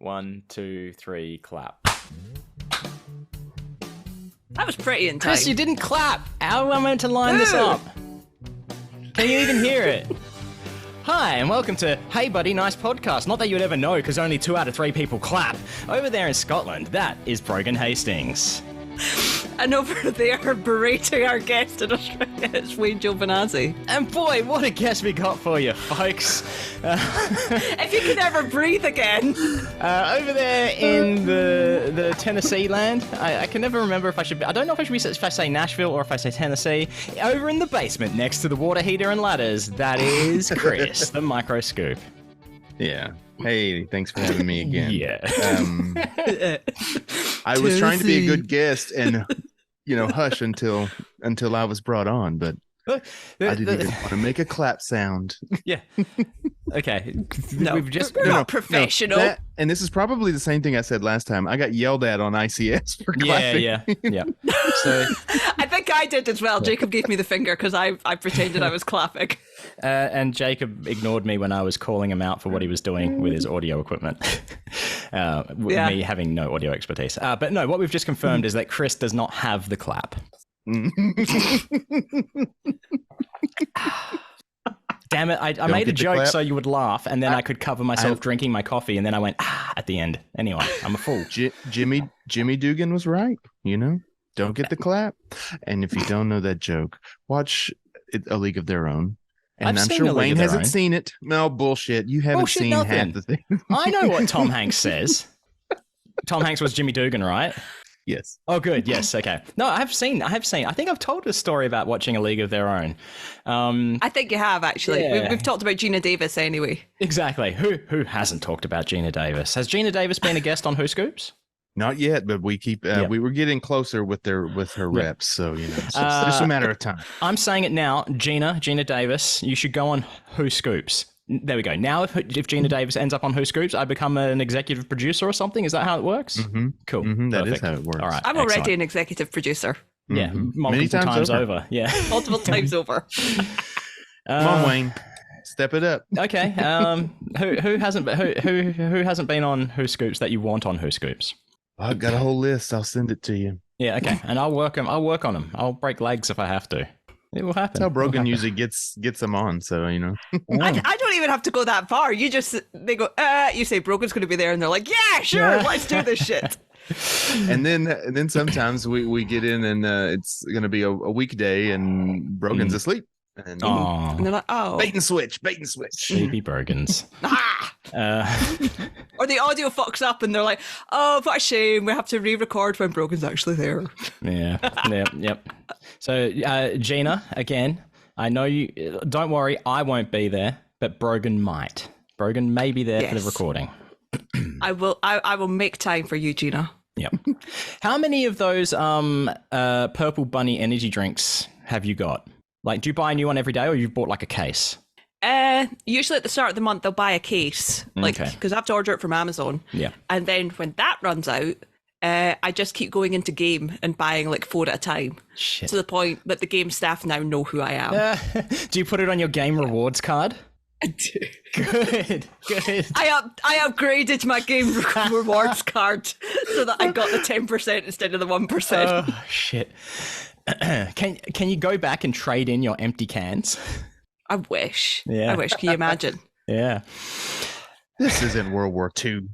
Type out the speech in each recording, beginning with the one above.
1, 2, 3, clap. That was pretty in time. Chris, you didn't clap. How am I meant to line this up? Can you even hear it? Hi, and welcome to Hey Buddy, Nice Podcast. Not that you would ever know, because only 2 out of 3 people clap. Over there in Scotland, that is Brogan Hastings. And over there, berating our guest in Australia, it's Wayne Giovinazzi. And boy, what a guest we got for you, folks. If you could ever breathe again. Over there in the Tennessee land, I can never remember if I should be, I don't know if I say Nashville or if I say Tennessee. Over in the basement next to the water heater and ladders, that is Chris the MicroScoop. Yeah. Hey, thanks for having me again. Yeah. I was trying to be a good guest and, hush until I was brought on, but I didn't even want to make a clap sound. Yeah. Okay. No, we're not professional. And this is probably the same thing I said last time. I got yelled at on ICS for clapping. Yeah. So I think I did as well. Jacob gave me the finger because I pretended I was clapping. And Jacob ignored me when I was calling him out for what he was doing with his audio equipment. Me having no audio expertise. But no, what we've just confirmed is that Chris does not have the clap. Damn it, I made a joke so you would laugh, and then I could cover myself drinking my coffee, and then I went, at the end. Anyway, I'm a fool. Jimmy Dugan was right, Don't get the clap. And if you don't know that joke, watch A League of Their Own. And I'm sure Wayne hasn't seen it. No, bullshit. You haven't seen half the thing. I know what Tom Hanks says. Tom Hanks was Jimmy Dugan, right? Yes. Oh, good. Yes. Okay. No, I have seen. I think I've told a story about watching A League of Their Own. I think you have, actually. Yeah. We've talked about Gina Davis anyway. Exactly. Who hasn't talked about Gina Davis? Has Gina Davis been a guest on Who Scoops? Not yet, but we keep. We were getting closer with her reps, so it's just a matter of time. I'm saying it now, Gina Davis. You should go on Who Scoops. There we go. Now, if Gina Davis ends up on Who Scoops, I become an executive producer or something. Is that how it works? Mm-hmm. Cool. Mm-hmm. That is how it works. All right. I'm already an executive producer. Yeah, multiple times over. Yeah, multiple times over. Come on, Wayne, step it up. Okay. Who hasn't been on Who Scoops that you want on Who Scoops? I've got a whole list. I'll send it to you. Yeah. Okay. And I'll work them. I'll break legs if I have to. It will happen. That's how Brogan usually gets them on. So I don't even have to go that far. They go. You say Brogan's going to be there, and they're like, "Yeah, sure, let's do this shit." And then sometimes we get in, and it's going to be a weekday, and Brogan's asleep. And they're like, "Oh, bait and switch." Sleepy Brogans. Or the audio fucks up, and they're like, "Oh, what a shame. We have to re-record when Brogan's actually there." Yep. So, Gina, again, I know you. Don't worry, I won't be there, but Brogan might. Brogan may be there for the recording. I will make time for you, Gina. Yep. How many of those Purple Bunny energy drinks have you got? Like, do you buy a new one every day, or you've bought like a case? Usually at the start of the month, they'll buy a case, because I have to order it from Amazon. Yeah. And then when that runs out, I just keep going into game and buying like 4 at a time. Shit. To the point that the game staff now know who I am. Do you put it on your game rewards card? I do. Good. I upgraded my game rewards card so that I got the 10% instead of the 1%. Oh, shit. Can you go back and trade in your empty cans? I wish. Yeah. I wish. Can you imagine? Yeah. This isn't World War II.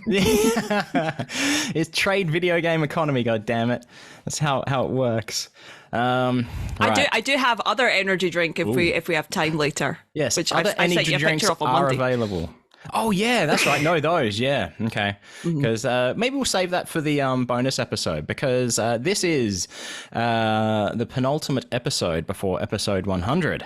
It's trade video game economy, god damn it. That's how it works. Right. I do have other energy drink if we have time later. Yes, which other I sent energy you a drinks picture of on are Monday. available. Oh yeah, that's right. No, those. Yeah, okay. Because maybe we'll save that for the bonus episode, because this is the penultimate episode before episode 100.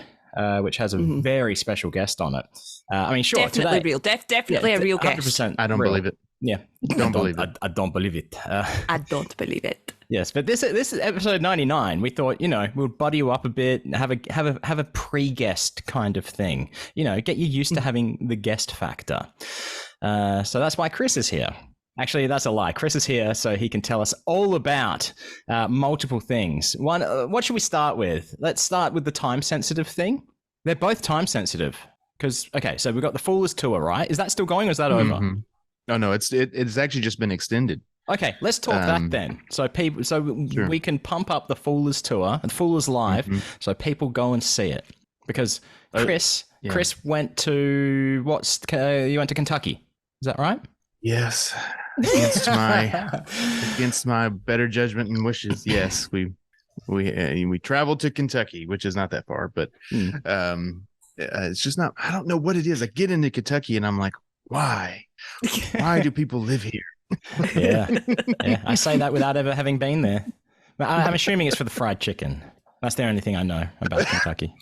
Which has a very special guest on it. I mean, sure, definitely today, real, definitely a real guest. 100% I don't believe it. Yeah, Don't believe it. I don't believe it. I don't believe it. Yes, but this is episode 99. We thought, we'll buddy you up a bit, have a pre-guest kind of thing. Get you used to having the guest factor. So that's why Chris is here. Actually, that's a lie. Chris is here so he can tell us all about multiple things. One, what should we start with? Let's start with the time-sensitive thing. They're both time-sensitive. Because, okay, so we've got the Foolers Tour, right? Is that still going or is that over? Oh no, it's actually just been extended. Okay, let's talk that then. So Sure. we can pump up the Foolers tour and Foolers Live, so people go and see it. Because Chris went to you went to Kentucky. Is that right? Yes, against my better judgment and wishes. Yes, we traveled to Kentucky, which is not that far, but it's just not. I don't know what it is. I get into Kentucky and I'm like, why? Why do people live here? Yeah. I say that without ever having been there. But I'm assuming it's for the fried chicken. That's the only thing I know about Kentucky.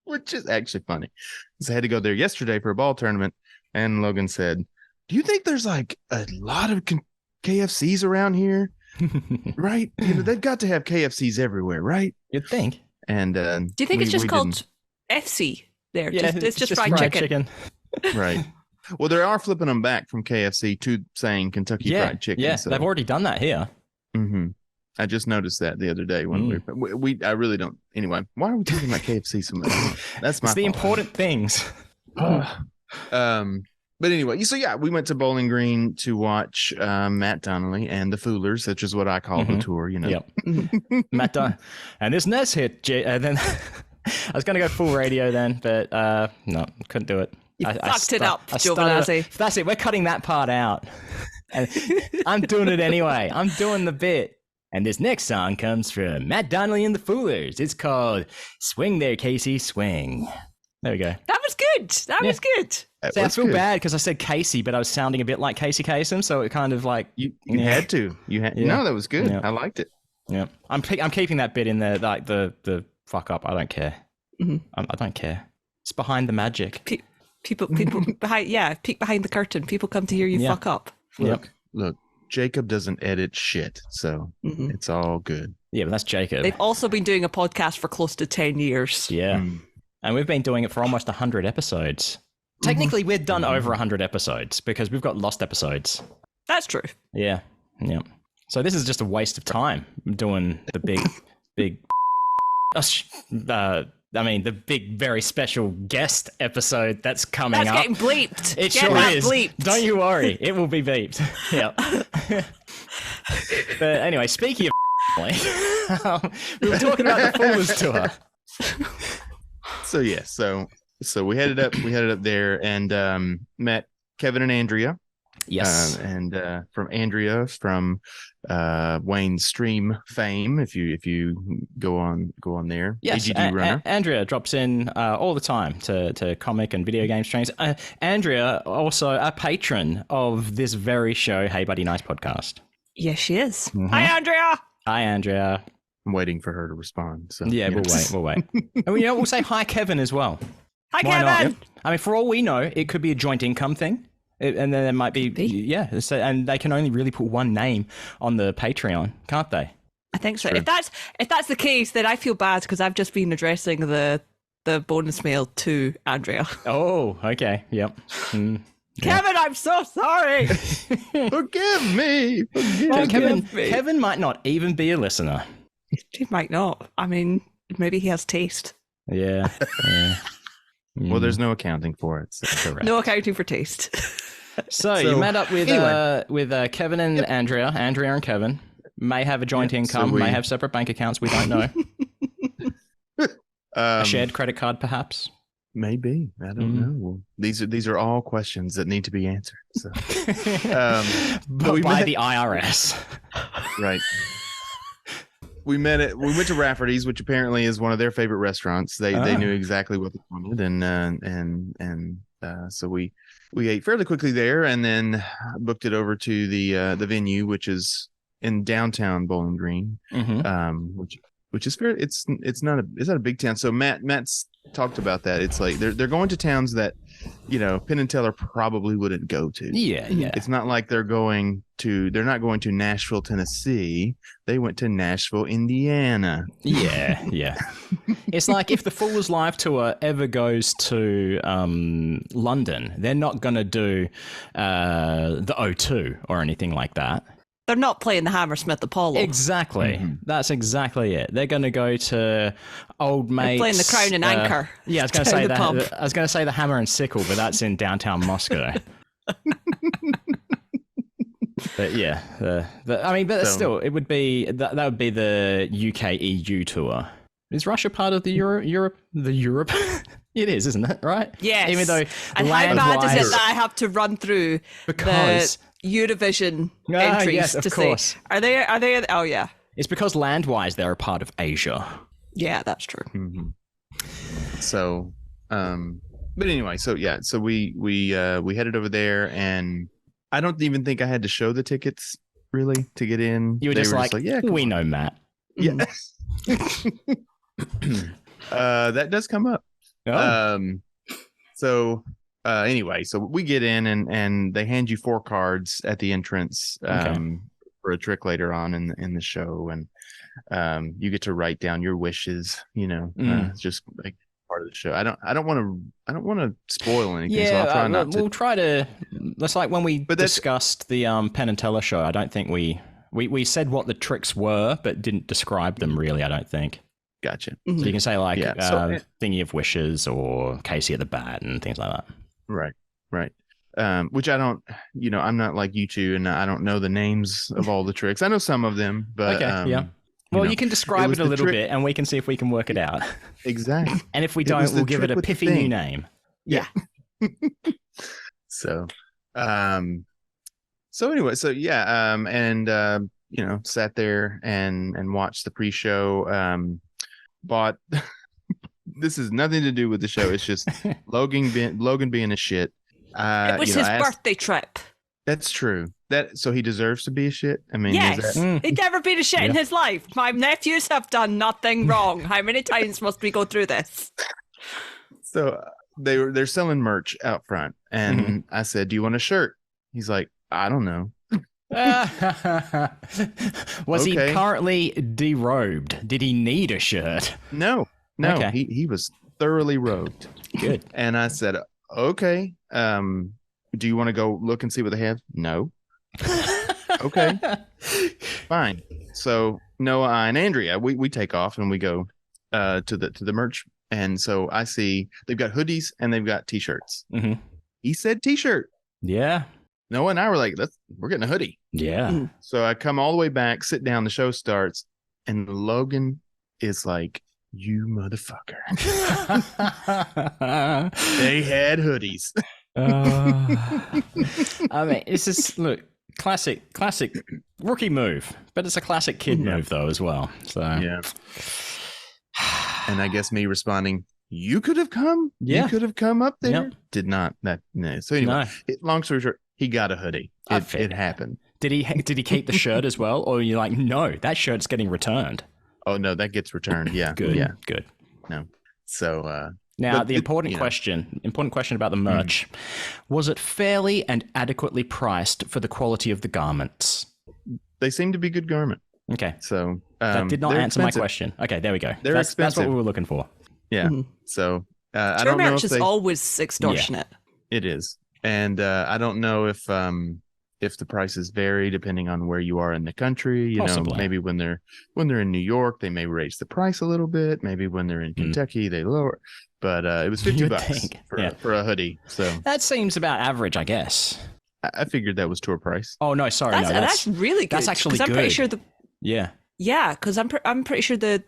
Which is actually funny. So I had to go there yesterday for a ball tournament, and Logan said, "Do you think there's like a lot of KFCs around here?" Right? They've got to have KFCs everywhere, right? You'd think. And do you think it's just called FC there? Yeah, it's just fried chicken. Right. Well, they are flipping them back from KFC to saying Kentucky Fried Chicken. Yeah, so. They've already done that here. Mm-hmm. I just noticed that the other day when I really don't. Anyway, why are we talking about KFC so much? That's my It's the important things. But anyway, so yeah, we went to Bowling Green to watch Matt Donnelly and the Foolers, which is what I call the tour. Yep. Matt Donnelly. And this next hit, then I was going to go full radio then, but no, couldn't do it. You fucked it up, Giovanazzi. That's it. We're cutting that part out. And I'm doing it anyway. I'm doing the bit. And this next song comes from Matt Donnelly and the Foolers. It's called Swing There, Casey, Swing. There we go. That was good. That was good. See, I feel bad because I said Casey, but I was sounding a bit like Casey Kasem, so it kind of like... You had to. No, that was good. Yeah. I liked it. Yeah. I'm keeping that bit in there, like the fuck up. I don't care. Mm-hmm. I don't care. It's behind the magic. People behind, peek behind the curtain. People come to hear you fuck up. Look, Jacob doesn't edit shit, so it's all good. Yeah, but that's Jacob. They've also been doing a podcast for close to 10 years. Yeah. And we've been doing it for almost 100 episodes. Technically, we're done over 100 episodes because we've got lost episodes. That's true. Yeah. Yeah. So this is just a waste of time doing the big the big, very special guest episode that's coming up. That's getting bleeped. It sure is. Bleeped. Don't you worry. It will be beeped. Yeah. But anyway, speaking of we were talking about the Foolers tour. So yeah, so we headed up there and met Kevin and Andrea. Yes. And from Andrea from Wayne's stream fame, if you go on there. Yes, Andrea drops in all the time to comic and video game streams. Andrea also a patron of this very show, Hey Buddy Nice podcast. Yes, she is. Hi, Andrea. Hi, Andrea. I'm waiting for her to respond. So yeah, we'll wait. And we'll say hi, Kevin, as well. Hi, Kevin. I mean, for all we know, it could be a joint income thing. And then it might be. Yeah. So, and they can only really put one name on the Patreon, can't they? I think so. True. If that's the case, then I feel bad because I've just been addressing the bonus mail to Andrea. Oh, okay. Yep. Kevin, I'm so sorry. Forgive me. Kevin might not even be a listener. He might not. I mean, maybe he has taste. Yeah. Well, there's no accounting for it. So. No accounting for taste. So you met up with Kevin and Andrea. Andrea and Kevin may have a joint income, may have separate bank accounts. We don't know. A shared credit card, perhaps. Maybe. I don't know. Well, these are all questions that need to be answered. So. By the IRS. Right. We went to Rafferty's, which apparently is one of their favorite restaurants. They knew exactly what they wanted, and so we ate fairly quickly there, and then booked it over to the venue, which is in downtown Bowling Green, which is fair. It's not a big town. So Matt's talked about that. It's like they're going to towns that Penn and Teller probably wouldn't go to. Yeah. It's not like they're not going to Nashville, Tennessee. They went to Nashville, Indiana. Yeah. It's like if the Foolers Live tour ever goes to London, they're not going to do the O2 or anything like that. They're not playing the Hammersmith Apollo. Exactly. That's exactly it. They're going to go to Old Mates. They're playing the Crown and Anchor. Yeah, I was going to say that. I was going to say the Hammer and Sickle, but that's in downtown Moscow. But yeah, still, it would be that would be the UK EU tour. Is Russia part of the Europe? It is, isn't it? Right? Yes. Even though and how bad is it that I have to run through because the Eurovision entries yes, of to course. say are they? Oh yeah. It's because land-wise they're a part of Asia. Yeah, that's true. Mm-hmm. So, but anyway, so we headed over there, and I don't even think I had to show the tickets really to get in. You were just like yeah, we know Matt. Yeah. That does come up. Oh. Anyway, so we get in and they hand you 4 cards at the entrance for a trick later on in the show, and you get to write down your wishes, just like part of the show. I don't want to spoil anything, so I'll try not to. We'll try to. That's like when we discussed the Penn and Teller show. I don't think we said what the tricks were, but didn't describe them really, I don't think. Gotcha. So you can say like Thingy of Wishes or Casey at the Bat and things like that. Right. Which I don't, I'm not like you two, and I don't know the names of all the tricks. I know some of them, but okay, yeah. Well, you can describe it a little bit, and we can see if we can work it out. Exactly. And if we don't, we'll give it a piffy new name. Yeah. So anyway, sat there and watched the pre-show. Bought. This has nothing to do with the show. It's just Logan being a shit. It was his birthday trip. That's true. So he deserves to be a shit. I mean, yes, he'd never been a shit in his life. My nephews have done nothing wrong. How many times must we go through this? So they're selling merch out front, and I said, "Do you want a shirt?" He's like, "I don't know." Was he currently derobed? Did he need a shirt? No. Okay. He was thoroughly robed. Good. And I said, "Okay. Do you want to go look and see what they have?" No. Okay. Fine. So Noah and Andrea, we take off and we go to the merch. And so I see they've got hoodies and they've got t-shirts. Mm-hmm. He said t-shirt. Yeah. Noah and I were like, we're getting a hoodie. Yeah. So I come all the way back, sit down, the show starts, and Logan is like, "You motherfucker." They had hoodies. I mean, it's just classic rookie move, but it's a classic kid move though as well. So yeah. And I guess me responding, "You could have come. Yeah. You could have come up there." Yep. Did not. No. So anyway, long story short, he got a hoodie. It happened. Did he keep the shirt as well, or are you like, no, that shirt's getting returned? Oh no, that gets returned. Yeah. Good. Yeah. Good. No. So now the important question about the merch: was it fairly and adequately priced for the quality of the garments? They seem to be good garment. Okay. So that did not answer my question. Okay, there we go. That's what we were looking for. Yeah. So I don't know merch is always extortionate. Yeah, it is, and I don't know if the prices vary depending on where you are in the country. Possibly. Maybe when they're in New York, they may raise the price a little bit. Maybe when they're in Kentucky, they lower. But it was $50 for a hoodie. So that seems about average, I guess. I figured that was tour price. Oh no, sorry, that's really good. That's actually good. I'm pretty sure yeah, because I'm pretty sure the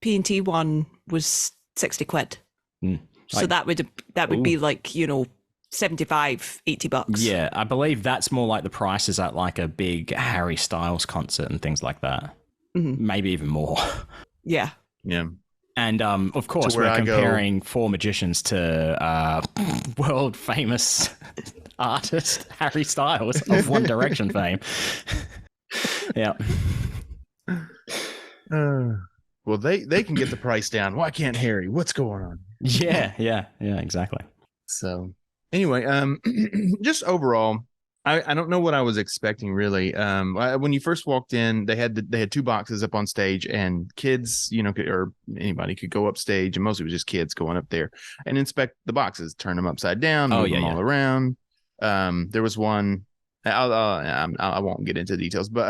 P&T one was 60 quid. So that would be like 75, $80. Yeah, I believe that's more like the prices at like a big Harry Styles concert and things like that. Maybe even more. Yeah. Yeah. And of course, we're comparing Four Magicians to world famous artist Harry Styles of One Direction fame. Yeah. Well, they can get the price down. Why can't Harry? What's going on? Yeah, exactly. So anyway, just overall, I don't know what I was expecting really. When you first walked in, they had 2 boxes up on stage, and kids, or anybody could go up stage, and mostly it was just kids going up there and inspect the boxes, turn them upside down, move them all around. There was one. I won't get into details, but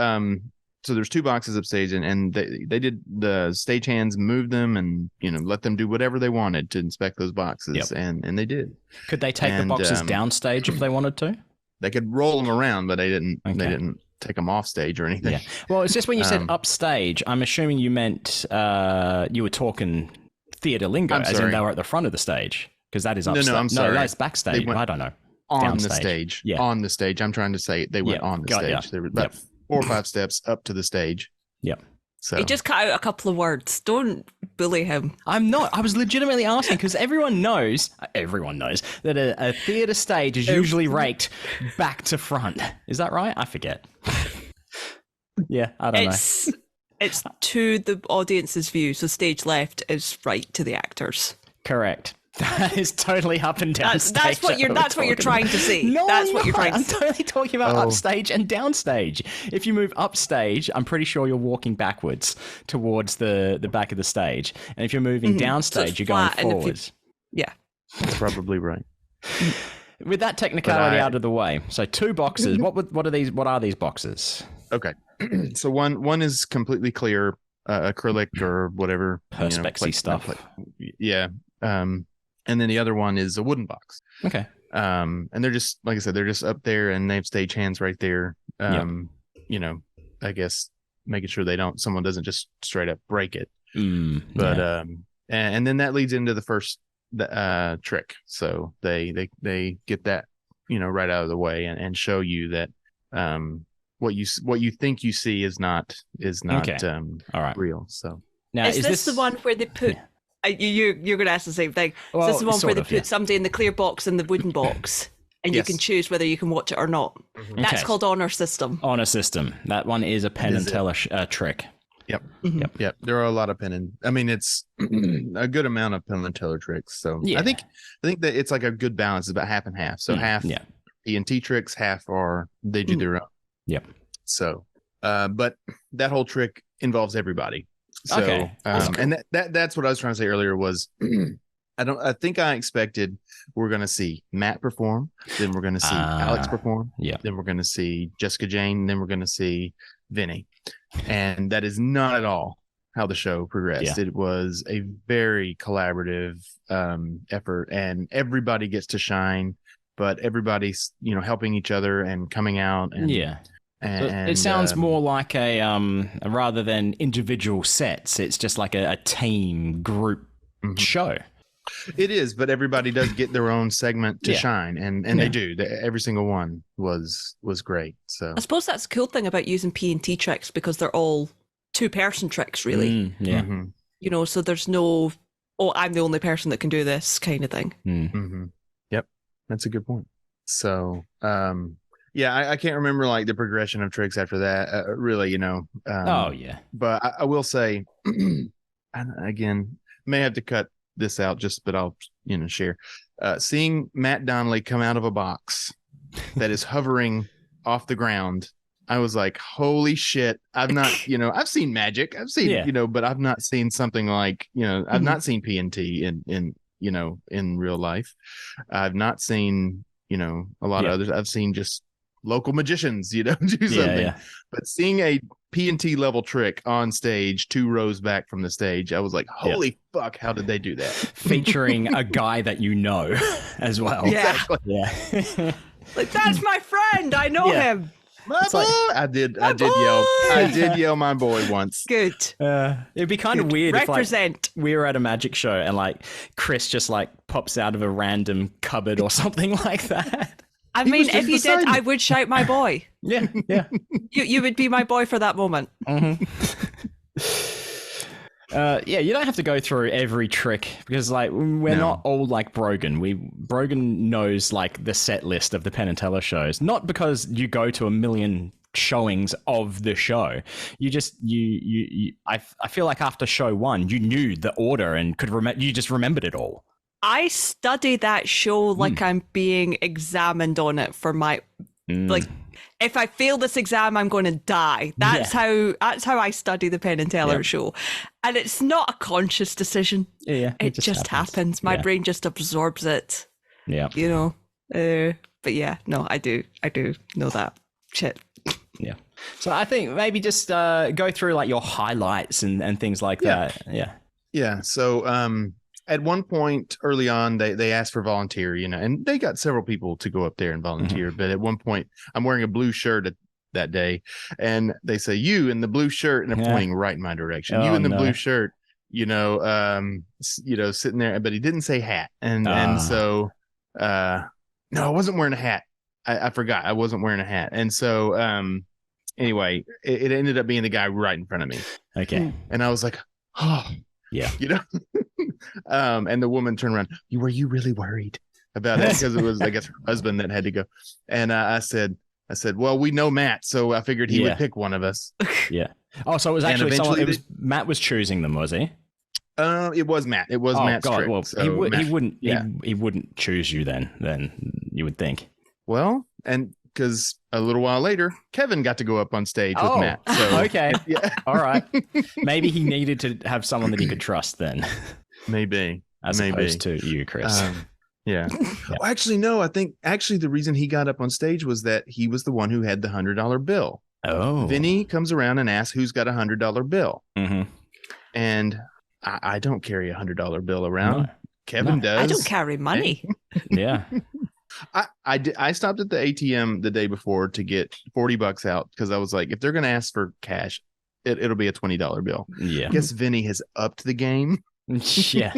so there's 2 boxes upstage, and they did the stagehands move them and let them do whatever they wanted to inspect those boxes, and they did. Could they take the boxes downstage if they wanted to? They could roll them around, but they didn't. Okay. They didn't take them off stage or anything. Yeah. Well, it's just when you said upstage, I'm assuming you meant you were talking theater lingo, as in they were at the front of the stage, because that is upstage. No, I'm sorry. No, that's backstage. I don't know. On downstage. The stage. Yeah. On the stage. I'm trying to say they went on the stage. They were about 4 or 5 steps up to the stage. Yep. So he just cut out a couple of words. Don't bully him. I'm not. I was legitimately asking because everyone knows that a theater stage is usually raked back to front. Is that right? I forget. Yeah, I don't know. It's to the audience's view, so stage left is right to the actors. Correct. That is totally up and down stage. That's what you're trying to see. No, that's what you're trying to see. I'm totally talking about upstage and downstage. If you move upstage, I'm pretty sure you're walking backwards towards the back of the stage. And if you're moving downstage, so you're going forwards. Yeah. That's probably right. With that technicality out of the way, so 2 boxes. What are these? What are these boxes? Okay. So one is completely clear, acrylic or whatever. Perspex stuff. Yeah. And then the other one is a wooden box. Okay. And they're just, like I said, they're just up there and they have stagehands right there. I guess making sure someone doesn't just straight up break it. But and then that leads into the first trick. So they get that right out of the way and show you that what you think you see is not all right. Real. So now is this the one where they put? You're going to ask the same thing. Well, is this the one where they put somebody in the clear box and the wooden box, and you can choose whether you can watch it or not? That's called honor system. Honor system. That one is a Penn and Teller trick. Yep. Yep. There are a lot of it's a good amount of Penn and Teller tricks. So I think that it's like a good balance. It's about half and half. So half P&T tricks, half are they do their own. Yep. So, but that whole trick involves everybody. So, and that's what I was trying to say earlier was, I think I expected we're going to see Matt perform, then we're going to see Alex perform, then we're going to see Jessica Jane, then we're going to see Vinny, and that is not at all how the show progressed. It was a very collaborative effort, and everybody gets to shine, but everybody's helping each other and coming out and And, it sounds more like a rather than individual sets, it's just like a team group show. It is, but everybody does get their own segment to shine, and they do. Every single one was great. So I suppose that's the cool thing about using P&T tricks, because they're all 2-person tricks, really. So there's no, I'm the only person that can do this kind of thing. Yep, that's a good point. So I can't remember like the progression of tricks after that. Really, But I will say, again, may have to cut this out but I'll share. Seeing Matt Donnelly come out of a box that is hovering off the ground, I was like, holy shit! I've not, I've seen magic, I've seen, but I've not seen something like, I've not seen P&T in real life. I've not seen, a lot of others. I've seen just local magicians, do something. But seeing a P&T level trick on stage 2 rows back from the stage, I was like, holy fuck, how did they do that? Featuring a guy that as well. Exactly. Like, that's my friend, I know him. My boy. I did yell my boy once. Good. It'd be kind of weird Represent. if we were at a magic show and like Chris just like pops out of a random cupboard or something like that. I mean, if you did, I would shout my boy. Yeah. You would be my boy for that moment. You don't have to go through every trick because like we're not all like Brogan. Brogan knows like the set list of the Penn and Teller shows, not because you go to a million showings of the show. You just I feel like after show 1, you knew the order and you just remembered it all. I study that show like I'm being examined on it for my like. If I fail this exam, I'm going to die. That's how I study the Penn and Teller show, and it's not a conscious decision. It just happens. My brain just absorbs it. Yeah, But no, I do know that shit. Yeah. So I think maybe just go through like your highlights and things like that. Yeah. So at one point early on, they asked for volunteer, and they got several people to go up there and volunteer. But at one point, I'm wearing a blue shirt that day, and they say, you in the blue shirt, and they're pointing right in my direction. You in the blue shirt, sitting there, but he didn't say hat. And so no, I wasn't wearing a hat. I forgot I wasn't wearing a hat. And so anyway, it ended up being the guy right in front of me. Okay. And I was like, oh, yeah. And the woman turned around. Were you really worried about that? Because it was, I guess, her husband that had to go. And I said, well, we know Matt, so I figured he would pick one of us. Yeah. Oh, so it was actually someone. Matt was choosing them, was he? It was Matt. It was Matt's trick. Well, so he wouldn't. Yeah. He wouldn't choose you then. Then you would think. Well, and because a little while later, Kevin got to go up on stage with Matt. So okay. Yeah. All right. Maybe he needed to have someone that he could trust then. Maybe. As opposed to you, Chris. Yeah. Well, actually, no. I think the reason he got up on stage was that he was the one who had the $100 bill. Oh. Vinny comes around and asks who's got a $100 bill. Mm-hmm. And I don't carry a $100 bill around. No. Kevin does. I don't carry money. Yeah. I stopped at the ATM the day before to get $40 out because I was like, if they're going to ask for cash, it'll be a $20 bill. Yeah. I guess Vinny has upped the game. Yeah.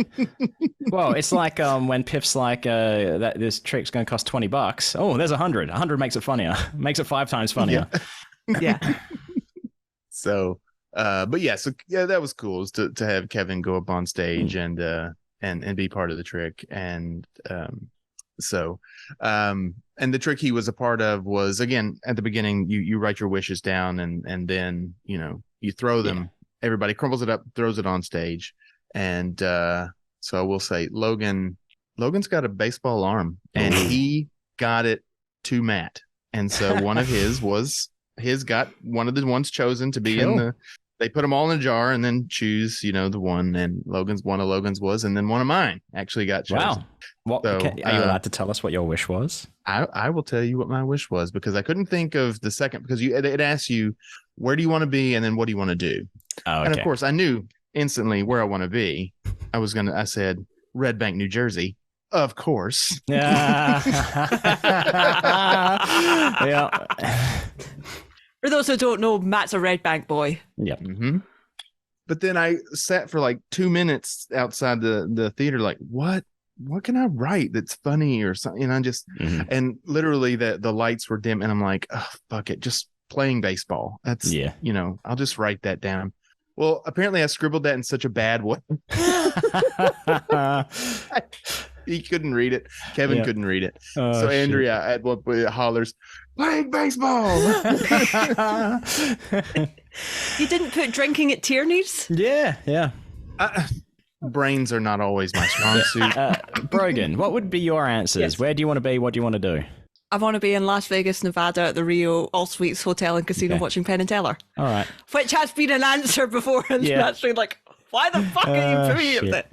Well, it's like when Piff's like, that this trick's going to cost $20. Oh, there's 100. 100 makes it funnier. Makes it 5 times funnier. Yeah. So, but yeah, that was cool. Was to have Kevin go up on stage and be part of the trick. And and the trick he was a part of was, again, at the beginning, you write your wishes down and then, you throw them. Yeah. Everybody crumbles it up, throws it on stage. And so I will say, Logan's got a baseball arm, and he got it to Matt. And so one of his got one of the ones chosen to be in they put them all in a jar and then choose, the one. And one of Logan's was, and then one of mine actually got chosen. Wow. Are you allowed to tell us what your wish was? I will tell you what my wish was, because I couldn't think of the second, because it asks you, where do you want to be? And then what do you want to do? Oh, okay. And of course I knew instantly where I want to be. I said Red Bank, New Jersey. Of course. Yeah. Yeah. For those who don't know, Matt's a Red Bank boy. Yep. Mm-hmm. But then I sat for like 2 minutes outside the theater, like, what can I write that's funny or something? And and literally the lights were dim, and I'm like, oh, fuck it, just playing baseball. That's I'll just write that down. Well, apparently I scribbled that in such a bad way. He couldn't read it. Kevin couldn't read it. Oh, so Andrea at one point hollers, playing baseball. You didn't put drinking at Tierney's? Yeah. Brains are not always my strong suit. Brogan, what would be your answers? Yes. Where do you want to be? What do you want to do? I want to be in Las Vegas, Nevada at the Rio All Suites Hotel and Casino watching Penn and Teller. All right. Which has been an answer before. And actually like, why the fuck are you putting it there?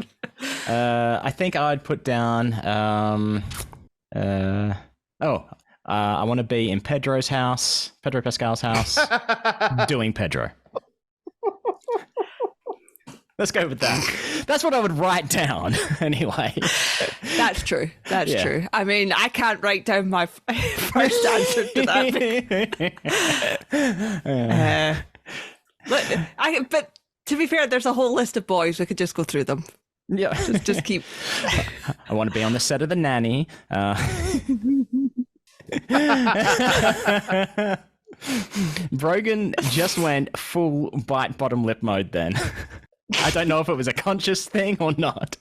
I think I'd put down, I want to be in Pedro Pascal's house, doing Pedro. Let's go with that. That's what I would write down anyway. That's true. That's true. I mean, I can't write down my first answer to that. But to be fair, there's a whole list of boys. We could just go through them. Yeah. Just keep. I want to be on the set of The Nanny. Brogan just went full bite bottom lip mode then. I don't know if it was a conscious thing or not.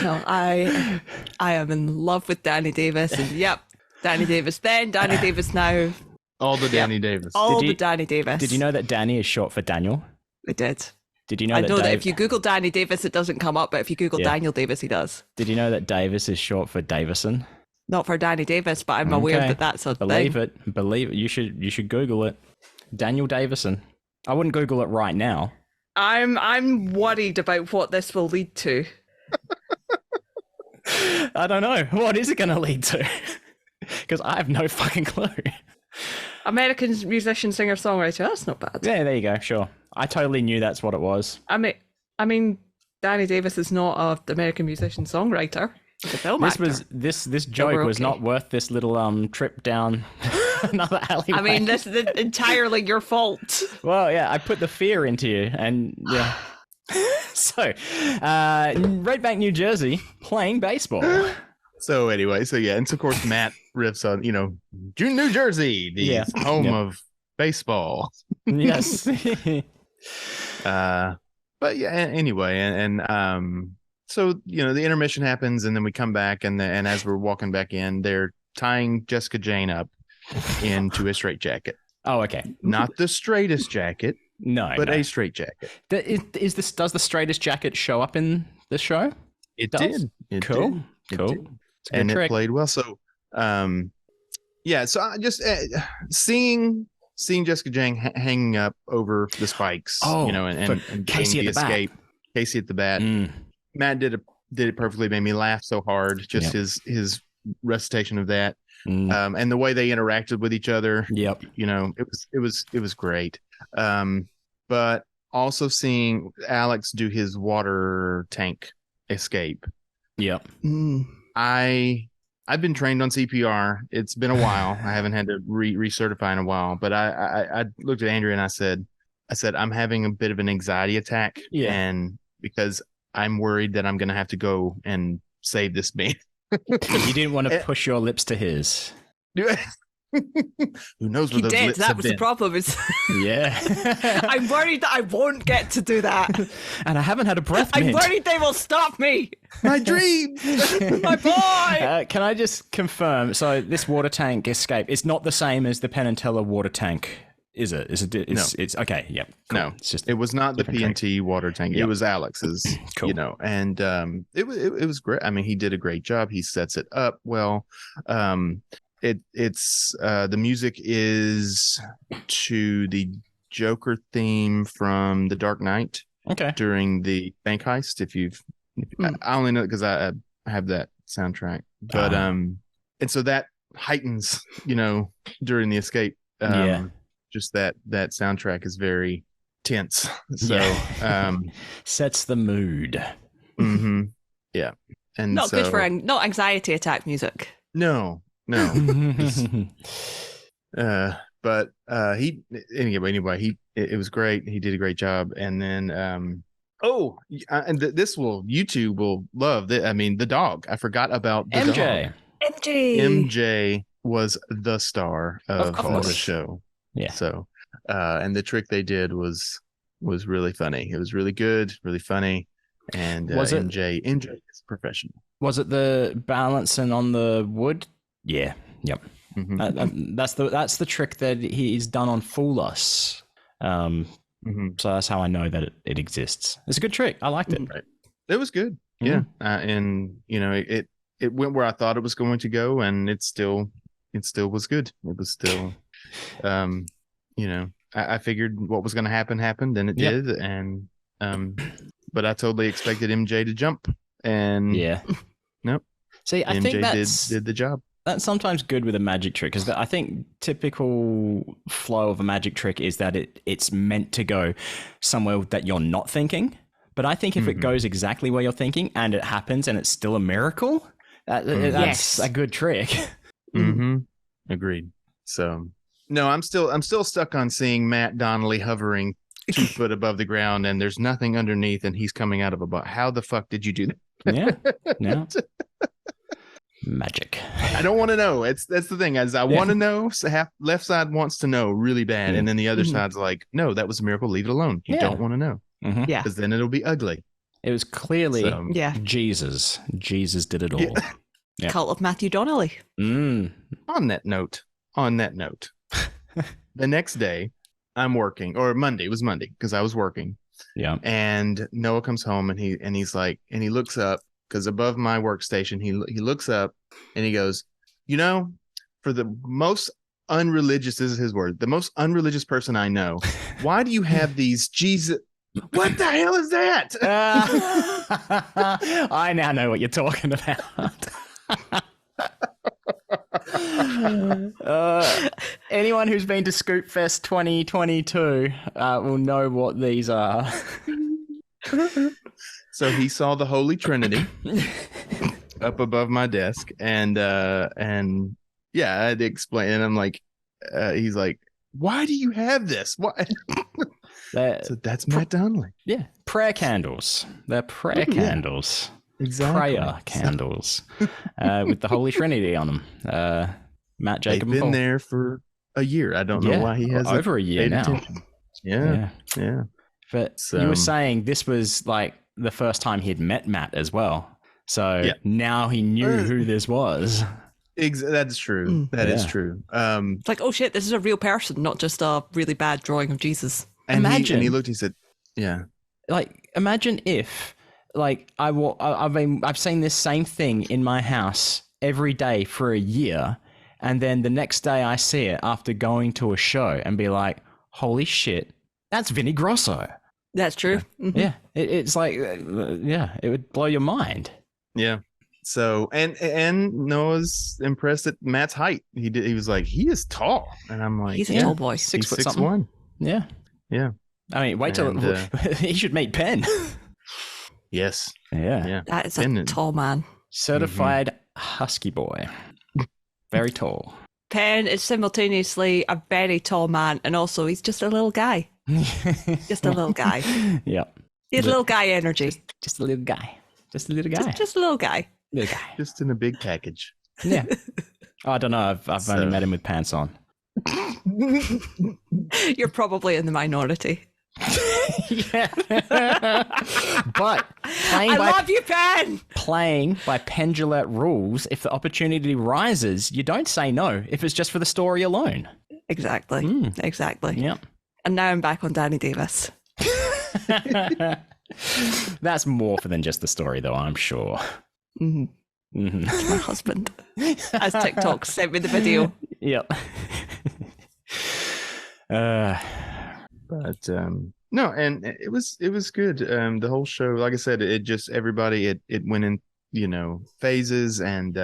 No, I am in love with Danny Davis, and Danny Davis then, Danny Davis now. All the Danny Davis. Danny Davis. Did you know that Danny is short for Daniel? I did. Did you know I know that if you Google Danny Davis, it doesn't come up, but if you Google Daniel Davis, he does. Did you know that Davis is short for Davison? Not for Danny Davis, but I'm aware that that's a Believe thing. Believe it. You should Google it. Daniel Davison. I wouldn't Google it right now. I'm worried about what this will lead to. I don't know. What is it going to lead to? Because I have no fucking clue. American musician, singer, songwriter. That's not bad. Yeah, there you go. Sure. I totally knew that's what it was. I mean, Danny Davis is not an American musician, songwriter. He's a film actor. This joke was not worth this little trip down another alleyway. I mean, this is entirely your fault. Well, yeah, I put the fear into you, and yeah. So, Red Bank, New Jersey, playing baseball. So anyway, and so of course Matt riffs on, New Jersey, the home of baseball. Yes. But yeah, anyway, and so the intermission happens, and then we come back, and as we're walking back in, they're tying Jessica Jane up into a straitjacket. Oh, okay. Not the straightest jacket. No, but a straitjacket. Does the straightest jacket show up in the show? It did. Cool. And it played well. So, so I just seeing Jessica Jane hanging up over the spikes, and Casey at the escape. bat. Casey at the bat. Matt did it perfectly. Made me laugh so hard. Just his recitation of that, and the way they interacted with each other. Yep. It was great. But also seeing Alex do his water tank escape. Yep. I've been trained on CPR. It's been a while. I haven't had to recertify in a while, but I looked at Andrea and I said, I'm having a bit of an anxiety attack. Yeah. And because I'm worried that I'm going to have to go and save this man. You didn't want to push your lips to his. Who knows what he those did. lips That have was been. the problem. Yeah. I'm worried that I won't get to do that. And I haven't had a breath I'm mint. worried they will stop me. My dream. My boy. Can I just confirm? So this water tank escape is not the same as the Penn and Teller water tank, is it? No. It's okay. Yep. Cool. No, it's just it was not the PNT water tank. Yep. It was Alex's. Cool. And it was great. I mean, he did a great job. He sets it up well. It's the music is to the Joker theme from The Dark Knight. Okay. During the bank heist, I only know it because I have that soundtrack, but and so that heightens, during the escape. Just that soundtrack is very tense. So sets the mood. Mm-hmm. Yeah, and not good for not anxiety attack music. No. But anyway, it was great. He did a great job. And then and YouTube will love that. I mean, the dog. I forgot about the MJ. Dog. MJ was the star of the show. Yeah. So and the trick they did was really funny. It was really good, really funny. And MJ is professional. Was it the balancing on the wood? Yeah. Yep. Mm-hmm. That's the trick that he's done on Fool Us. So that's how I know that it exists. It's a good trick. I liked it. Right. It was good. Yeah. And it went where I thought it was going to go, and it still was good. It was still I figured what was going to happen happened, and it did. And but I totally expected MJ to jump, and nope. See, I think MJ did the job. That's sometimes good with a magic trick, because I think typical flow of a magic trick is that it's meant to go somewhere that you're not thinking. But I think if it goes exactly where you're thinking and it happens and it's still a miracle, that's a good trick. Agreed. So no, I'm still stuck on seeing Matt Donnelly hovering 2 foot above the ground and there's nothing underneath and he's coming out of a butt. How the fuck did you do that? Yeah. Magic. I don't want to know. That's the thing, as I want to know. So half left side wants to know really bad, and then the other side's like, no, that was a miracle. Leave it alone. You don't want to know. Yeah, because then it'll be ugly. It was clearly Jesus. Jesus did it all. Yeah. Cult of Matthew Donnelly. On that note, the next day I'm working, or Monday. It was Monday because I was working. Yeah. And Noah comes home and he's like, and he looks up. Because above my workstation, he looks up and he goes, for the most unreligious, this is his word, the most unreligious person I know, why do you have these Jesus? What the hell is that? I now know what you're talking about. Anyone who's been to Scoop Fest 2022 will know what these are. So he saw the Holy Trinity up above my desk, and yeah, I had to explain. And I'm like, he's like, "Why do you have this? What?" So that's Matt Donnelly. Yeah, prayer candles. They're prayer candles. Exactly. Prayer candles with the Holy Trinity on them. Matt, Jacob, They've and Paul. been there for a year. I don't know why he has over a year now. Attention. Yeah. But you were saying this was like the first time he'd met Matt as well. So now he knew who this was. That's true. That is true. It's like, oh shit, this is a real person, not just a really bad drawing of Jesus. And he looked. He said, "Yeah." Like, imagine if, like, I've seen this same thing in my house every day for a year, and then the next day I see it after going to a show and be like, "Holy shit, that's Vinny Grosso." That's true. Mm-hmm. Yeah, it's like, it would blow your mind. Yeah. So and Noah's impressed at Matt's height. He was like, he is tall, and I'm like, he's a tall boy, 6 foot 6'1". Yeah. I mean, wait till he should meet Penn. Yes. Yeah. That is a tall man. Certified husky boy. Very tall. Penn is simultaneously a very tall man, and also he's just a little guy. Just a little guy. Yeah. He has little guy energy. Just a little guy. Just a little guy. Just a little guy. Little guy. Just in a big package. Yeah. I don't know. I've only met him with pants on. You're probably in the minority. Yeah. But I love you, Penn. Playing by Pendulette rules, if the opportunity rises, you don't say no if it's just for the story alone. Exactly. Exactly. Yep. And now I'm back on Danny Davis. That's more than just the story, though, I'm sure. Mm-hmm. Mm-hmm. It's my husband. As TikTok sent me the video. Yep. But no, and it was good. The whole show, like I said, it just everybody it went in, phases. And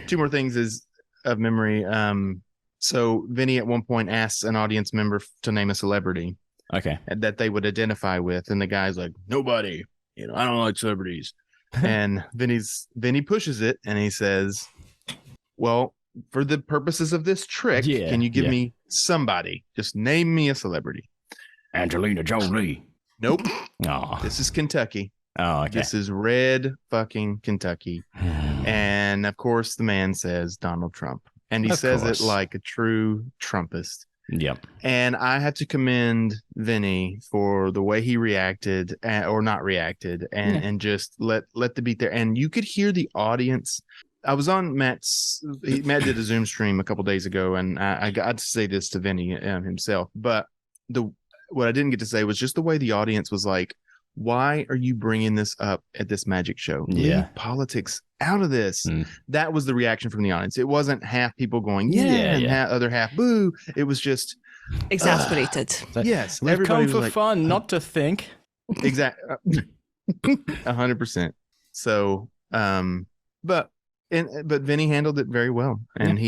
two more things is of memory. So Vinny at one point asks an audience member to name a celebrity, okay, that they would identify with, and the guy's like, nobody. I don't like celebrities. And Vinny pushes it, and he says, well, for the purposes of this trick, can you give me somebody? Just name me a celebrity. Angelina Jolie. Nope. Oh. This is Kentucky. Oh, okay. This is red fucking Kentucky. And of course, the man says Donald Trump. And he says it like a true Trumpist. Yep. And I have to commend Vinny for the way he reacted, or not reacted, and just let the beat there. And you could hear the audience. I was on Matt did a Zoom stream a couple days ago, and I got to say this to Vinny himself. But what I didn't get to say was just the way the audience was like, why are you bringing this up at this magic show? Leave politics out of this. That was the reaction from the audience. It wasn't half people going, and other half, boo. It was just exasperated. Yes. We've come for fun, not to think. Exactly. 100%. So, but Vinny handled it very well. And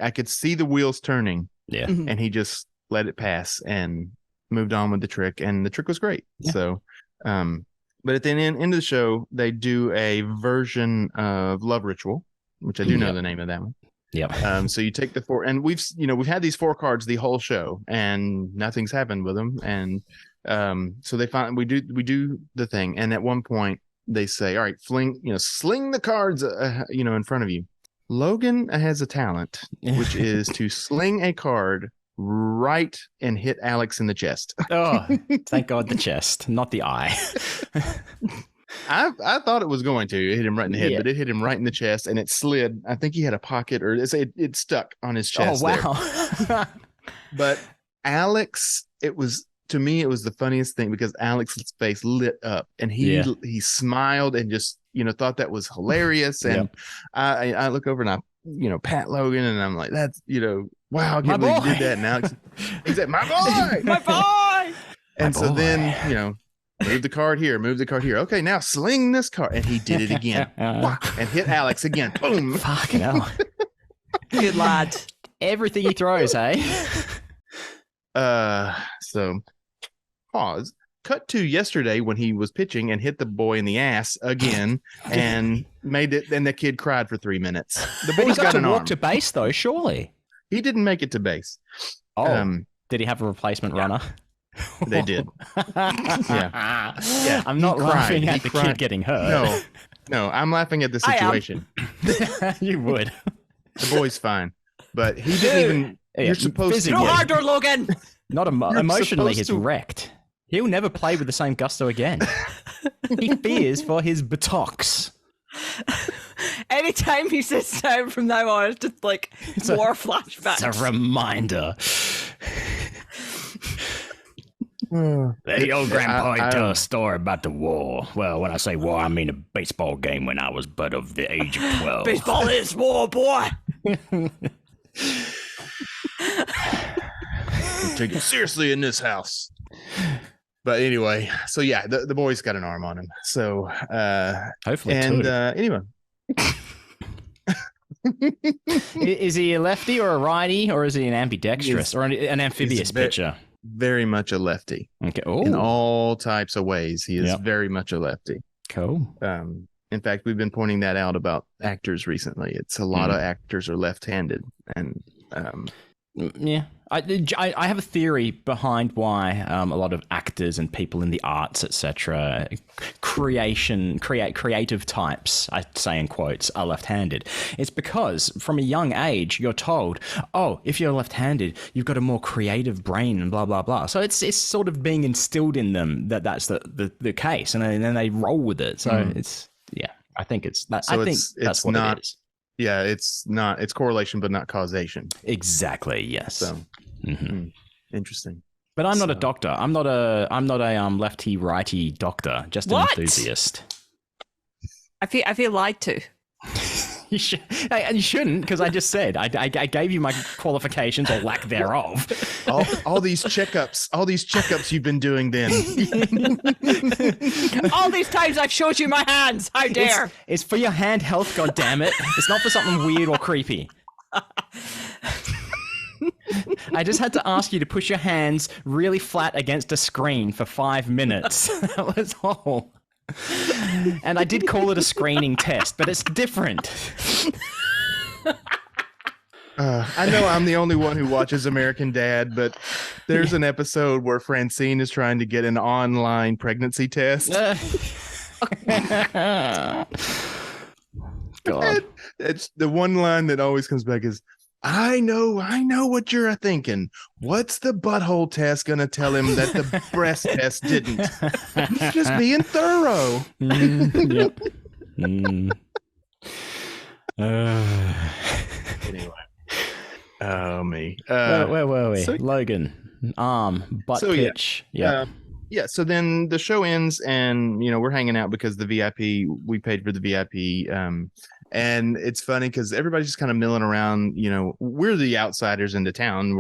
I could see the wheels turning. Yeah. Mm-hmm. And he just let it pass and moved on with the trick, and the trick was great. So but at the end of the show, they do a version of Love Ritual, which I do know the name of that one. So you take the 4, and we've had these 4 cards the whole show, and nothing's happened with them. And so we do the thing, and at one point they say, all right, sling the cards in front of you. Logan has a talent, which is to sling a card right and hit Alex in the chest. Oh, thank God, the chest, not the eye. I thought it was going to hit him right in the head, but it hit him right in the chest, and it slid. I think he had a pocket, or it stuck on his chest. Oh, wow. But Alex, to me, it was the funniest thing, because Alex's face lit up, and he smiled and just thought that was hilarious. And I look over and I pat Logan, and I'm like, that's wow, I can't believe you did that. And Alex, he said, my boy, my boy. And so then move the card here. Okay, now sling this card, and he did it again. And hit Alex again. Boom. Fucking hell. Good lad. Everything he throws, hey? So pause. Cut to yesterday when he was pitching and hit the boy in the ass again and made it. And the kid cried for 3 minutes. The boy's got an arm. Walk to base though, surely. He didn't make it to base. Oh, did he have a replacement runner? They did. Yeah. I'm not laughing at the kid getting hurt. No, I'm laughing at the situation. You would. The boy's fine, but he didn't even. You're supposed to. No harder, Logan. Not emotionally. He's wrecked. He'll never play with the same gusto again. He fears for his buttocks. Anytime he sits down from now on, it's just like more flashbacks. It's a reminder. The old grandpa tell a story about the war. Well, when I say war, I mean a baseball game when I was but of the age of 12. Baseball is war, boy. Take it seriously in this house. But anyway, so yeah, the boy's got an arm on him. So hopefully, anyway. Is he a lefty or a righty, or is he an ambidextrous or an amphibious pitcher? Very much a lefty. Okay. In all types of ways, he is very much a lefty. Cool. In fact, we've been pointing that out about actors recently. It's a lot of actors are left-handed, and yeah. I have a theory behind why a lot of actors and people in the arts, etc., creative types, I say in quotes, are left-handed. It's because from a young age you're told, oh, if you're left-handed, you've got a more creative brain and blah blah blah. So it's sort of being instilled in them that that's the case, and then they roll with it. So it's I think it's that. So I think that's what it is. Yeah, it's not. It's correlation, but not causation. Exactly. Yes. So, interesting. But I'm not a doctor. I'm not a lefty righty doctor. Just an enthusiast. I feel lied to. You shouldn't, because I just said I gave you my qualifications or lack thereof. all these checkups you've been doing. Then all these times I've showed you my hands. How dare! It's for your hand health. God damn it! It's not for something weird or creepy. I just had to ask you to push your hands really flat against a screen for 5 minutes. That was all. And I did call it a screening test, but it's different. I know I'm the only one who watches American Dad, but there's an episode where Francine is trying to get an online pregnancy test. God. It's the one line that always comes back is, I know what you're thinking. What's the butthole test going to tell him that the breast test didn't? He's just being thorough. Yep. Anyway. Oh, me. Where were we? So, Logan, arm, butt pitch. Yeah. So then the show ends and, we're hanging out because the VIP, we paid for the VIP. And it's funny because everybody's just kind of milling around. We're the outsiders into town.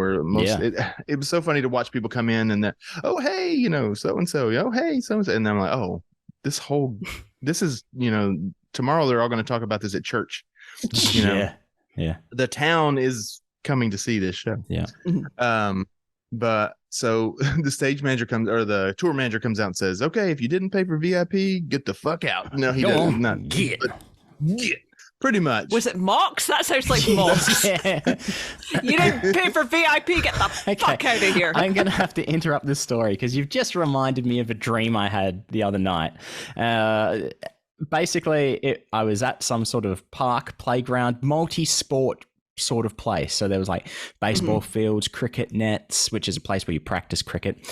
It was so funny to watch people come in and oh, hey, so and so. Oh, hey, so and so. And I'm like, oh, this is, tomorrow they're all going to talk about this at church. Yeah. The town is coming to see this show. Yeah. But so the stage manager or the tour manager comes out and says, okay, if you didn't pay for VIP, get the fuck out. No, he doesn't. Not get. Pretty much. Was it Mox? That sounds like Mox. Yeah. You didn't pay for VIP. Get the fuck out of here. I'm going to have to interrupt this story because you've just reminded me of a dream I had the other night. Basically, I was at some sort of park, playground, multi-sport sort of place. So there was like baseball fields, cricket nets, which is a place where you practice cricket,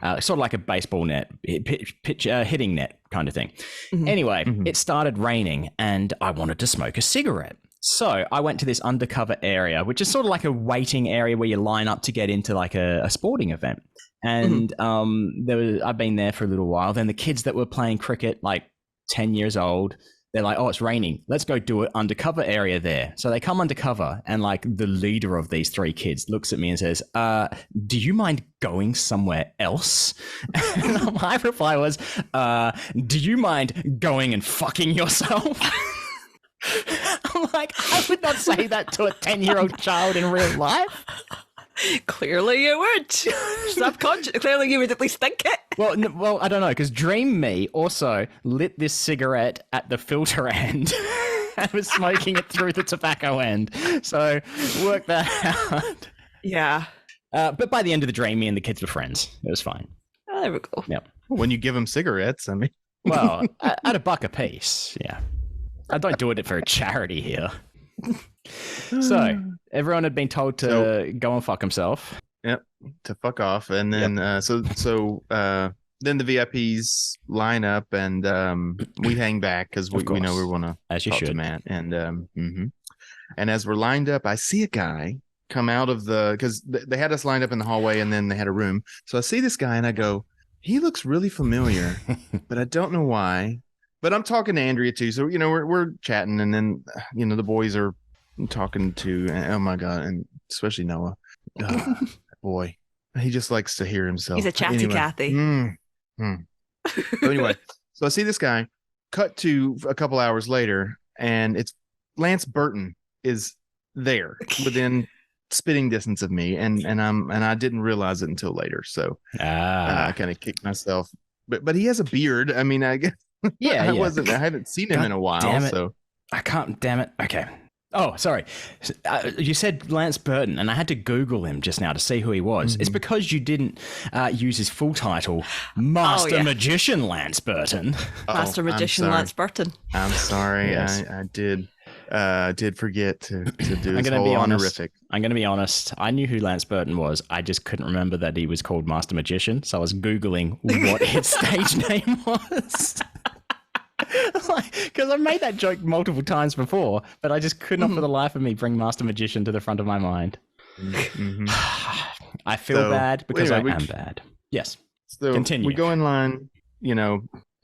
sort of like a baseball net, hitting net kind of thing. Anyway, it started raining and I wanted to smoke a cigarette. So I went to this undercover area, which is sort of like a waiting area where you line up to get into like a sporting event. And I've been there for a little while. Then the kids that were playing cricket, like 10 years old, they're like, oh, it's raining. Let's go do an undercover area there. So they come undercover and like the leader of these 3 kids looks at me and says, do you mind going somewhere else? And my reply was, do you mind going and fucking yourself? I'm Like, I would not say that to a 10-year-old child in real life. Clearly you would. Subconscious. Clearly you would at least think it. Well, I don't know, because Dream Me also lit this cigarette at the filter end and was smoking it through the tobacco end. So work that out. Yeah. But by the end of the dream, me and the kids were friends. It was fine. Oh, there we go. Yep. When you give them cigarettes, I mean. Well, at $1 a piece, yeah. I don't do it for a charity here. So everyone had been told to go and fuck himself. Yep, to fuck off, and then then the VIPs line up, and we hang back because we know we want to talk to Matt, and and as we're lined up, I see a guy come out of because they had us lined up in the hallway, and then they had a room. So I see this guy, and I go, he looks really familiar, but I don't know why. But I'm talking to Andrea too, so we're chatting, and then the boys are talking to, oh my god, and especially Noah. Boy, he just likes to hear himself. He's a chatty Cathy. So anyway, so I see this guy. Cut to a couple hours later, and it's Lance Burton is there within spitting distance of me, and I didn't realize it until later. So I kind of kicked myself. But he has a beard. I mean, I guess. Yeah, I haven't seen him in a while. Damn it. So I can't. Damn it. Okay. Oh, sorry. You said Lance Burton, and I had to Google him just now to see who he was. It's because you didn't use his full title, Master Magician Lance Burton. Master Magician Lance Burton. I'm sorry. Yes. I did forget to do this whole honorific. I'm going to be honest. I knew who Lance Burton was. I just couldn't remember that he was called Master Magician. So I was Googling what his stage name was. Because I've made that joke multiple times before, but I just could not for the life of me bring Master Magician to the front of my mind. I feel bad because I am bad. Yes. So continue. We go in line,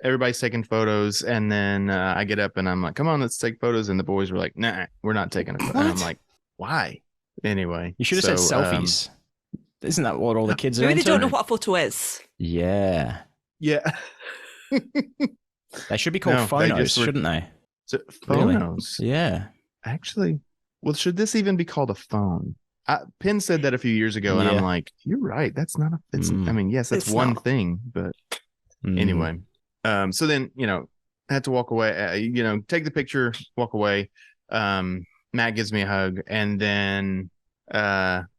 everybody's taking photos, and then I get up and I'm like, come on, let's take photos. And the boys were like, nah, we're not taking a photo. And I'm like, why? Anyway. You should have said selfies. Isn't that what all the kids are into? Maybe they don't know what a photo is. Yeah. Yeah. They should be called phonos, shouldn't they? So, phonos? Really? Yeah. Actually, well, should this even be called a phone? Penn said that a few years ago, and I'm like, you're right. That's not I mean, yes, that's one thing, but anyway. So then, I had to walk away, take the picture, walk away. Matt gives me a hug, and then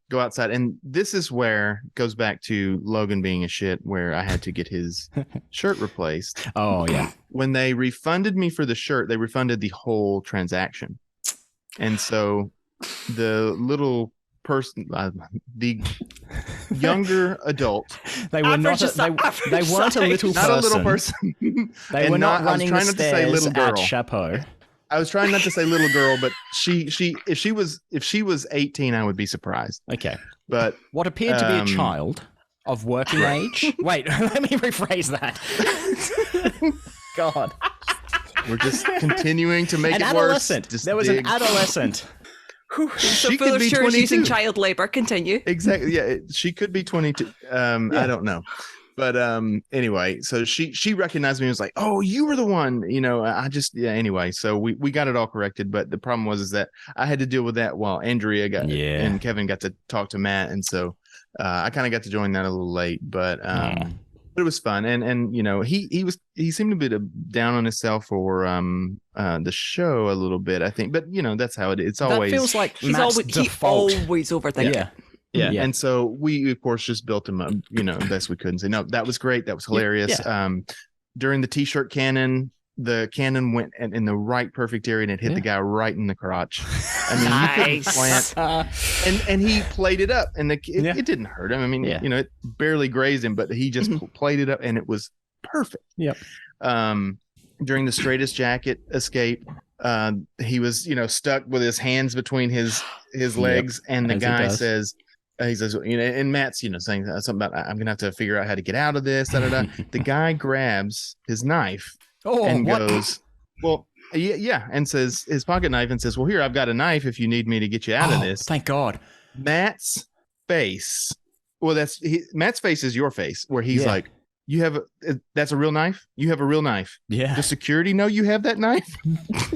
go outside. And this is where it goes back to Logan being a shit, where I had to get his shirt replaced. Oh, yeah. When they refunded me for the shirt, they refunded the whole transaction. And so the little person, the younger adult, they were not they weren't a little person. Not a little person. They were not running the stairs at Chapeau. I was trying not to say little girl, but if she was 18, I would be surprised. Okay. But what appeared to be a child of working age. Wait, let me rephrase that. God. We're just continuing to make it worse. There was an adolescent. So full of sure using child labor. Continue. Exactly. Yeah, she could be 22. I don't know. But anyway, so she recognized me and was like, oh, you were the one, anyway. So we got it all corrected. But the problem was that I had to deal with that while Andrea and Kevin got to talk to Matt. And so I kind of got to join that a little late, but it was fun. And he seemed a bit down on himself for the show a little bit, I think. But that's how it is. It's always, that feels like he's always overthinking. Yeah. Yeah. And so we, of course, just built him up, best we could and say, no, that was great. That was hilarious. Yeah. During the t-shirt cannon, the cannon went in the right perfect area and it hit the guy right in the crotch. I mean, nice. And he played it up and it didn't hurt him. I mean, it barely grazed him, but he just played it up and it was perfect. Yep. During the straightest jacket escape, he was, stuck with his hands between his legs, and the guy says, he says, and Matt's, saying something about, I'm gonna have to figure out how to get out of this. The guy grabs his knife and goes, well, yeah, and says his pocket knife and says, well, here, I've got a knife if you need me to get you out of this. Thank God. Matt's face. Well, Matt's face is your face, where he's like, You have that's a real knife? You have a real knife. Yeah. Does security know you have that knife?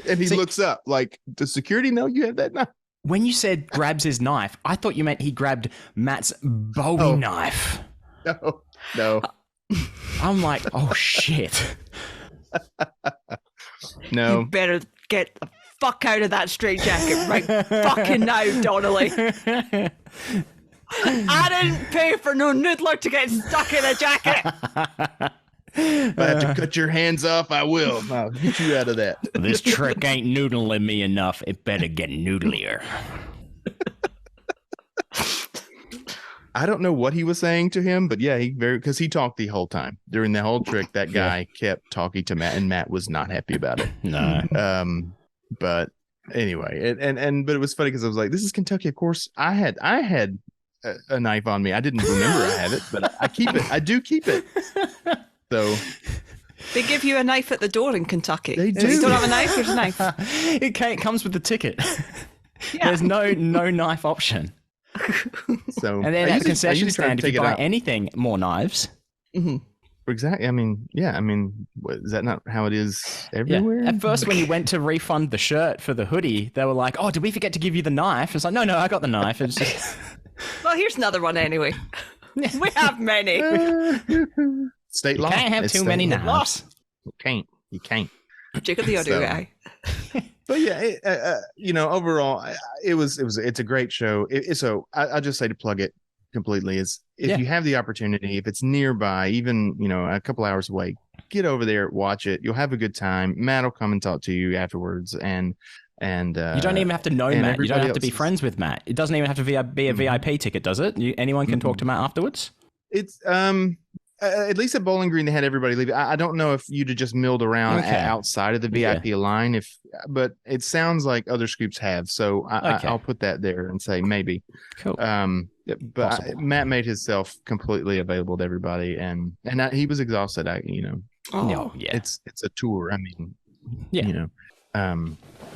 And he looks up like, does security know you have that knife? When you said grabs his knife, I thought you meant he grabbed Matt's Bowie knife. No. I'm like, oh shit. No. You better get the fuck out of that straitjacket right fucking now, Donnelly. I didn't pay for no noodler to get stuck in a jacket. If I have to cut your hands off, I will. I'll get you out of that. This trick ain't noodling me enough. It better get noodlier. I don't know what he was saying to him, but yeah, because he talked the whole time during the whole trick. That guy kept talking to Matt, and Matt was not happy about it. No. But anyway, but it was funny because I was like, "This is Kentucky." Of course, I had a knife on me. I didn't remember I had it, but I keep it. I do keep it. So they give you a knife at the door in Kentucky. They do. If you don't have a knife, here's a knife. It comes with the ticket. Yeah. There's no knife option. So and then at the concession stand, if you buy anything, more knives. Mm-hmm. Exactly. I mean, yeah. I mean, is that not how it is everywhere? Yeah. At first, when you went to refund the shirt for the hoodie, they were like, "Oh, did we forget to give you the knife?" It's like, no, I got the knife. It's just... Well, here's another one anyway. We have many. State law. You can't have too many knives. You can't. Jacob the audio guy. But yeah, overall, it's a great show. So I'll just say to plug it completely is if you have the opportunity, if it's nearby, even a couple hours away, get over there, watch it. You'll have a good time. Matt will come and talk to you afterwards, and you don't even have to know Matt. You don't have to be friends with Matt. It doesn't even have to be a VIP ticket, does it? Anyone can talk to Matt afterwards. It's at least at Bowling Green they had everybody leave. I don't know if you'd have just milled around outside of the VIP line, but it sounds like other scoops have. So I'll put that there and say maybe. Cool. But Matt made himself completely available to everybody, and he was exhausted. It's a tour. I mean,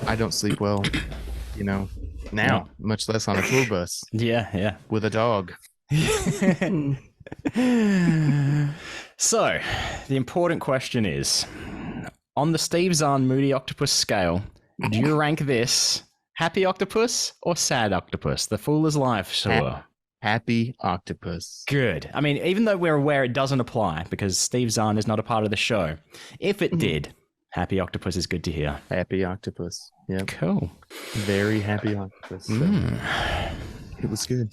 I don't sleep well, now, much less on a tour bus. Yeah. With a dog. So, the important question is, on the Steve Zahn Moody Octopus scale, do you rank this Happy Octopus or Sad Octopus? The Fool is Life, sure. Happy Octopus. Good. I mean, even though we're aware it doesn't apply because Steve Zahn is not a part of the show, if it did, Happy Octopus is good to hear. Happy Octopus. Yeah. Cool. Very happy octopus. So it was good.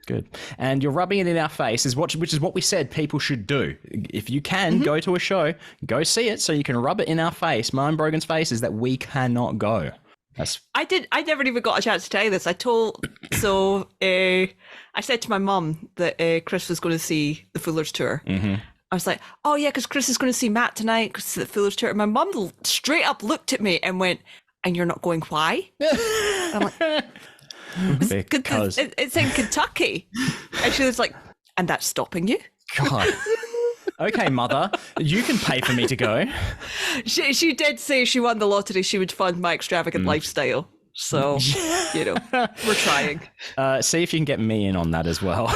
Good. And you're rubbing it in our face, which is what we said people should do. If you can go to a show, go see it so you can rub it in our face, mine and Brogan's faces, that we cannot go. I never even got a chance to tell you this. I said to my mum that Chris was going to see the Fuller's Tour. Mm-hmm. I was like, oh yeah, because Chris is going to see Matt tonight because it's the Fuller's Tour. And my mum straight up looked at me and went, and you're not going, why? I'm like, because it's in Kentucky. And she was like, and that's stopping you? God. Okay, mother, you can pay for me to go. She did say she won the lottery, she would fund my extravagant lifestyle. So, we're trying. See if you can get me in on that as well.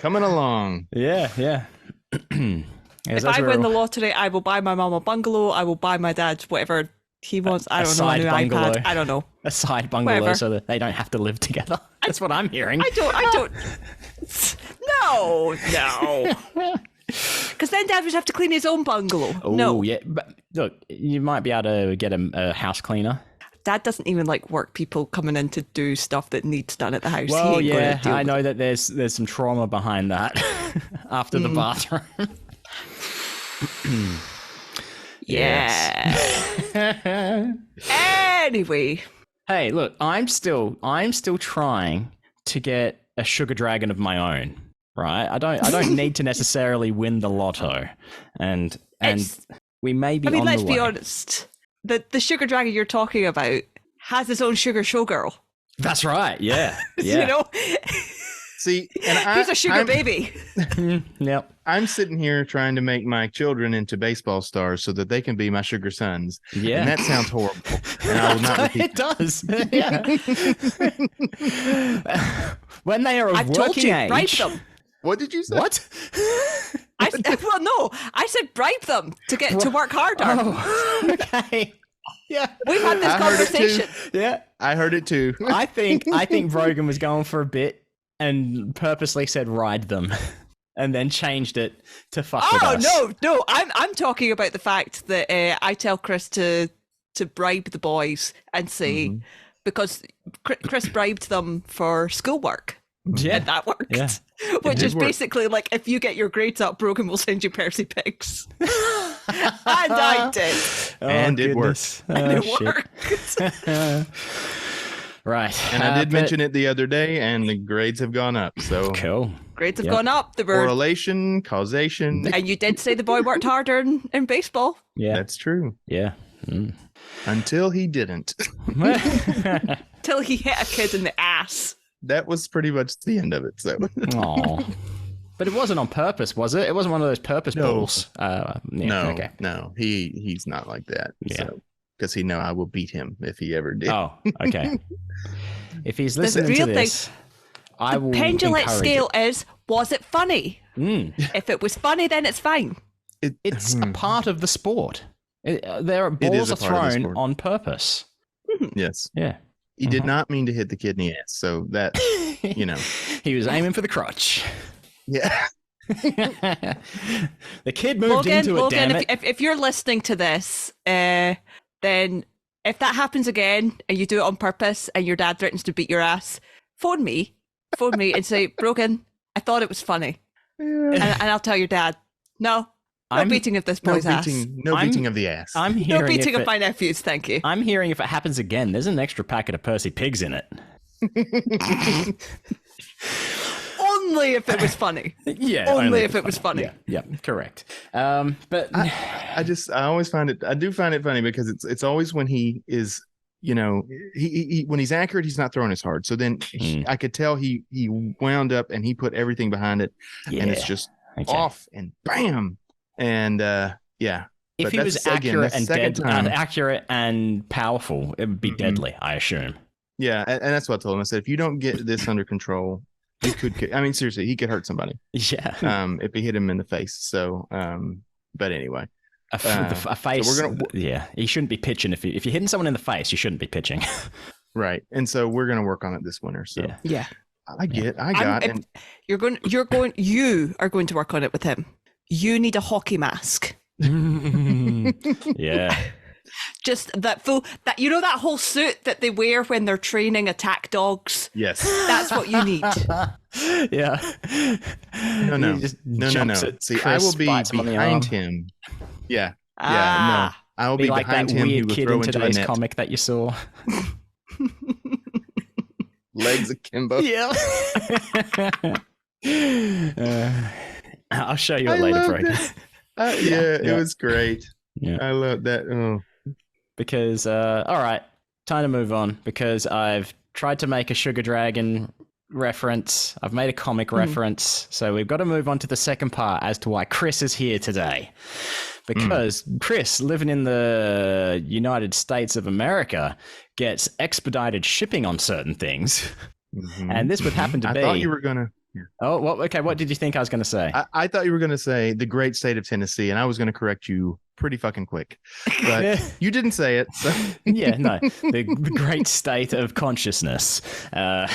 Coming along. Yeah. If I win the lottery, I will buy my mom a bungalow. I will buy my dad whatever he wants. I don't know. A new iPad. I don't know. A side bungalow so that they don't have to live together. That's what I'm hearing. I don't. No. Because then Dad would have to clean his own bungalow. Oh, yeah. But look, you might be able to get a house cleaner. Dad doesn't even like work people coming in to do stuff that needs done at the house. Well, yeah, I know that there's some trauma behind that after the bathroom. Yeah. Anyway. Hey, look, I'm still trying to get a sugar dragon of my own, right? I don't need to necessarily win the lotto, and we may be. I mean, let's be honest. The sugar dragon you're talking about has its own sugar showgirl. That's right. Yeah. See, and he's a sugar baby. Yep. I'm sitting here trying to make my children into baseball stars so that they can be my sugar sons. Yeah. And that sounds horrible. And I will not repeat it does. Yeah. When they are of working age. Write them. What did you say? What? I said bribe them to work harder. Oh, okay. Yeah, we've had this conversation. Yeah, I heard it too. I think Brogan was going for a bit and purposely said ride them, and then changed it to fuck with us. No, I'm talking about the fact that I tell Chris to bribe the boys and say because Chris bribed them for schoolwork. Yeah, and that worked. Yeah. Which is basically like, if you get your grades up, Brogan will send you Percy pigs. And I did. And it worked. And it worked. Right. And I did mention it the other day, and the grades have gone up. So cool. Grades have gone up. There were correlation, causation. And you did say the boy worked harder in baseball. Yeah. That's true. Yeah. Until he didn't. Till he hit a kid in the ass. That was pretty much the end of it. So. Aww. But it wasn't on purpose, was it? It wasn't one of those purpose balls. No, he's not like that. Yeah. Because he know I will beat him if he ever did. Oh, okay. If he's listening to this, I will. The pendulum scale it. is: was it funny? If it was funny, then it's fine. It's a part of the sport. There are balls are thrown on purpose. Yes. Yeah. He did not mean to hit the kid in the ass, so that, He was aiming for the crotch. Yeah. The kid moved into it, damn it. If you're listening to this, then if that happens again and you do it on purpose and your dad threatens to beat your ass, phone me and say, Brogan, I thought it was funny. And I'll tell your dad, no beating of this boy's ass. No beating of the ass. I'm hearing no beating of my nephews, thank you. I'm hearing if it happens again, there's an extra packet of Percy pigs in it. Only if it was funny. Yeah. Only if it was funny. Yeah, correct. But I always find it, I do find it funny because it's always when he is, he when he's accurate, he's not throwing as hard. So then I could tell he wound up and he put everything behind it, and it's just off and bam. And if he was accurate and powerful, it would be deadly, I assume. Yeah, and that's what I told him. I said, if you don't get this under control, you could. I mean, seriously, he could hurt somebody. Yeah. If he hit him in the face. So, but anyway, a face. So he shouldn't be pitching. If you're hitting someone in the face, you shouldn't be pitching. Right, and so we're gonna work on it this winter. So yeah. You are going to work on it with him. You need a hockey mask. Yeah. Just that that whole suit that they wear when they're training attack dogs. Yes. That's what you need. Yeah. No. See, I will be behind him. Yeah. Yeah. No. I will be like behind that him. Weird kid in today's comic that you saw. Legs akimbo. Yeah. I'll show you it later, Brogan. It was great. Yeah. I love that. Oh. Because, all right, time to move on, because I've tried to make a Sugar Dragon reference. I've made a comic reference. So we've got to move on to the second part as to why Chris is here today. Because Chris, living in the United States of America, gets expedited shipping on certain things. And this would happen to be... I thought you were going to... Yeah. Oh, well, okay. What did you think I was going to say? I thought you were going to say the great state of Tennessee, and I was going to correct you pretty fucking quick. But you didn't say it. So. Yeah, no. The great state of consciousness. I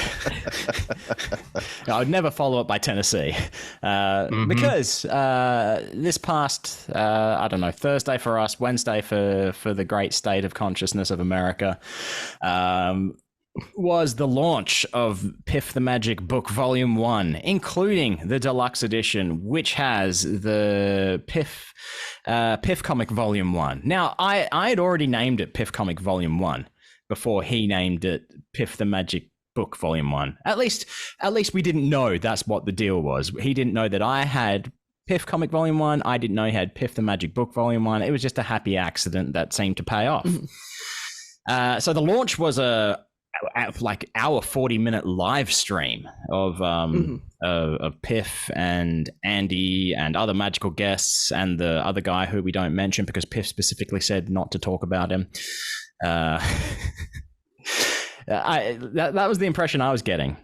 would never follow up by Tennessee. Because this past, I don't know, Thursday for us, Wednesday for the great state of consciousness of America, was the launch of Piff the Magic Book Volume 1, including the deluxe edition, which has the Piff Comic Volume 1. Now, I had already named it Piff Comic Volume 1 before he named it Piff the Magic Book Volume 1. At least we didn't know that's what the deal was. He didn't know that I had Piff Comic Volume 1. I didn't know he had Piff the Magic Book Volume 1. It was just a happy accident that seemed to pay off. So the launch was our 40-minute live stream of Piff and Andy and other magical guests and the other guy who we don't mention because Piff specifically said not to talk about him. That was the impression I was getting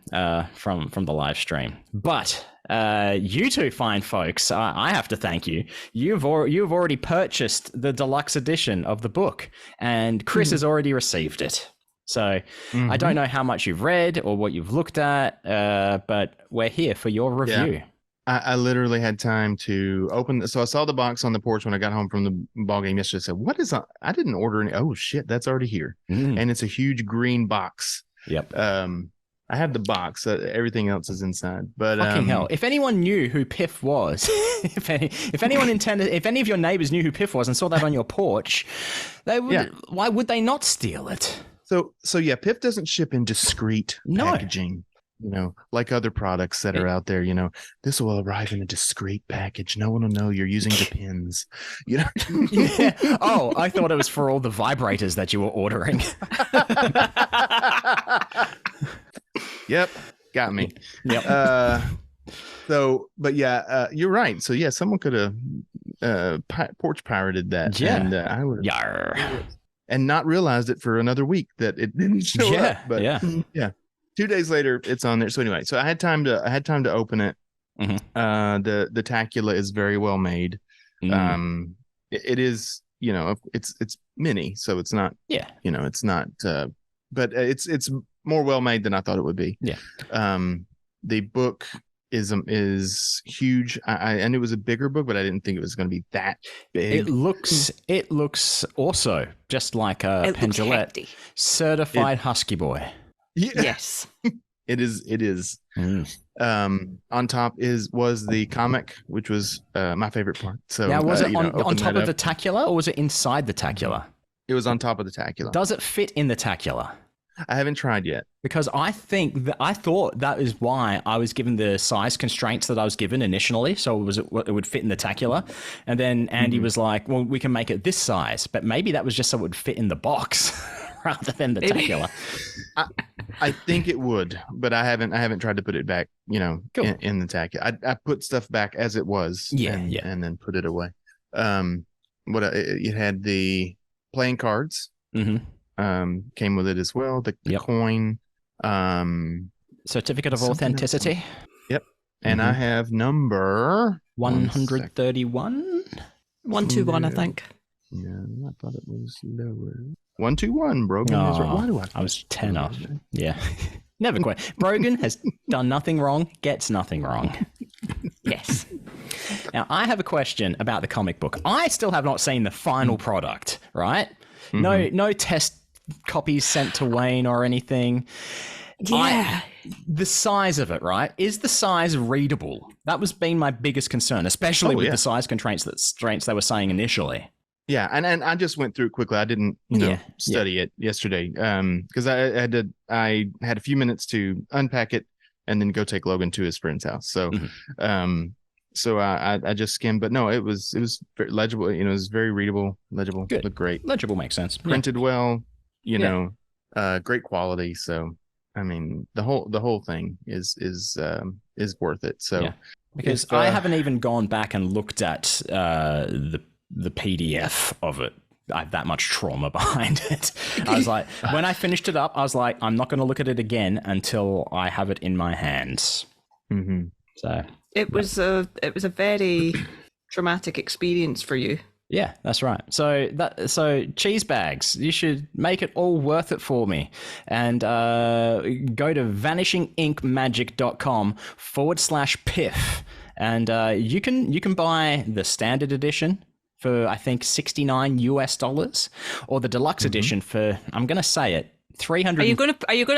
from the live stream. But You two fine folks, I have to thank you. You've already purchased the deluxe edition of the book, and Chris has already received it. So I don't know how much you've read or what you've looked at, but we're here for your review. Yeah. I literally had time to open. So I saw the box on the porch when I got home from the ball game yesterday. I said, "What is that? I didn't order any." Oh shit, that's already here, and it's a huge green box. Yep. I have the box. Everything else is inside. But fucking hell! If anyone knew who Piff was, if any of your neighbors knew who Piff was and saw that on your porch, they would. Yeah. Why would they not steal it? So yeah, Piff doesn't ship in discrete packaging. You know, like other products that are out there, you know, this will arrive in a discreet package. No one will know you're using the pins, you know? Yeah. Oh, I thought it was for all the vibrators that you were ordering. Yep. Got me. Yep. But yeah, you're right. So yeah, someone could have porch pirated that. Yeah. And I would and not realized it for another week that it didn't show up. But yeah. 2 days later, it's on there. So anyway, so I had time to open it. The Tacula is very well made. It is, you know, it's mini, so it's not. Yeah. You know, it's not. But it's more well made than I thought it would be. Yeah. The book is huge. I knew it was a bigger book, but I didn't think it was going to be that big. It looks also just like a Pendulette certified husky boy. Yeah. Yes. It is. On top was the comic, which was my favorite part. So now, was it on top of the Tacula, or was it inside the Tacula? It was on top of the Tacula. Does it fit in the Tacula? I haven't tried yet. Because I thought that is why I was given the size constraints that I was given initially. So it would fit in the Tacula. And then Andy was like, well, we can make it this size. But maybe that was just so it would fit in the box rather than the Tacula. I think it would, but I haven't tried to put it back, you know, in the Tacula. I put stuff back as it was and then put it away. It had the playing cards. Came with it as well. The coin, certificate of authenticity. Yep. And I have number 131. 121, I think. Yeah, I thought it was lower. 121. Brogan is right. Why do I was 10 off. Yeah. Never quit. Brogan has done nothing wrong, gets nothing wrong. Yes. Now, I have a question about the comic book. I still have not seen the final product, right? No test copies sent to Wayne or anything. Yeah. The size of it, right? Is the size readable? That was been my biggest concern, especially with the size constraints they were saying initially. Yeah, and I just went through it quickly. I didn't study it yesterday because I had a few minutes to unpack it and then go take Logan to his friend's house. So so I just skimmed, but no, it was very legible. You know, it was very readable, legible. Good. Looked great. Legible makes sense. Printed well. You know, great quality. So I mean, the whole thing is worth it. So because I haven't even gone back and looked at the PDF of it. I have that much trauma behind it. I was like, when I finished it up, I was like, I'm not going to look at it again until I have it in my hands. So it was a very traumatic experience for you. Yeah, that's right. So cheese bags, you should make it all worth it for me. And go to vanishinginkmagic.com/Piff. And you can buy the standard edition for I think $69 or the deluxe edition for, I'm going to say it, $300. Are you going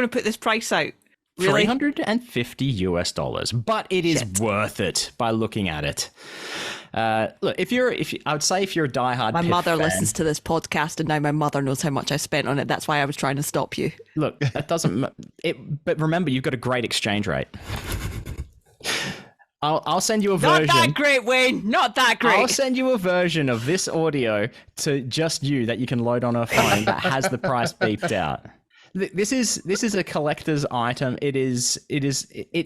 to put this price out? Really? $350, but it is worth it by looking at it. Look, I would say if you're a diehard my Piff mother fan, listens to this podcast, and now my mother knows how much I spent on it. That's why I was trying to stop you. Look, that doesn't. But remember, you've got a great exchange rate. I'll send you a version. Not that great, Wayne. Not that great. I'll send you a version of this audio to just you that you can load on a phone that has the price beeped out. This is a collector's item. It's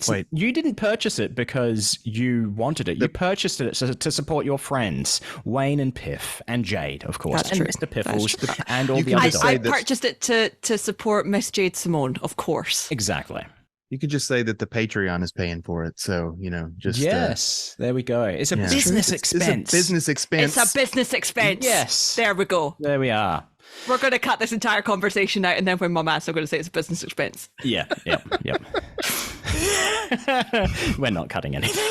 Wait. You didn't purchase it because you wanted it. You purchased it to support your friends, Wayne and Piff and Jade, of course, That's and true. Mr. Piffles and all the other dogs. I purchased it to support Miss Jade Simone, of course. Exactly. You could just say that the Patreon is paying for it. So, just yes, there we go. It's a business expense. It's a business expense. It's a business expense. Yes. There we go. There we are. We're going to cut this entire conversation out, and then when Mum asks, I'm going to say it's a business expense. Yeah. We're not cutting anything.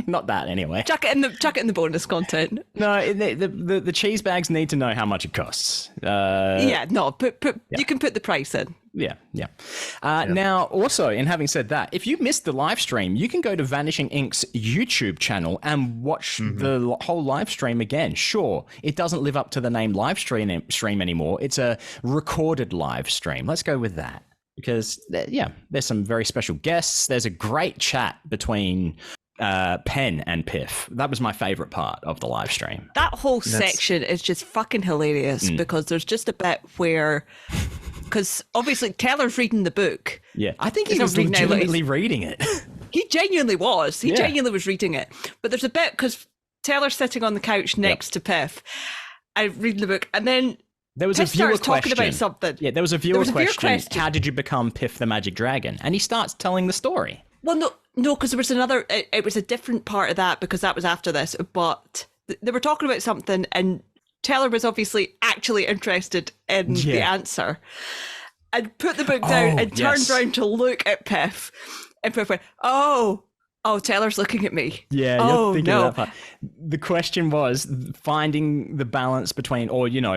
Not that anyway. Chuck it in the bonus content. No, the cheese bags need to know how much it costs. You can put the price in. Yeah. Now, also, in having said that, if you missed the live stream, you can go to Vanishing Ink's YouTube channel and watch the whole live stream again. Sure, it doesn't live up to the name live stream anymore. It's a recorded live stream. Let's go with that. Because, there's some very special guests. There's a great chat between Penn and Piff. That was my favorite part of the live stream. That whole section is just fucking hilarious because there's just a bit where... Because obviously Teller's reading the book. Yeah, I think he was legitimately reading it. He genuinely was. He genuinely was reading it. But there's a bit because Teller's sitting on the couch next to Piff and reading the book. And then there was Piff a viewer starts question. Talking about something. Yeah, there was a viewer question. How did you become Piff the Magic Dragon? And he starts telling the story. Well, no, because there was another... It was a different part of that because that was after this. But they were talking about something and... Teller was obviously actually interested in the answer and put the book down and turned around to look at Piff. And Piff went, oh, Teller's looking at me. Yeah, you're thinking of that part. The question was finding the balance between,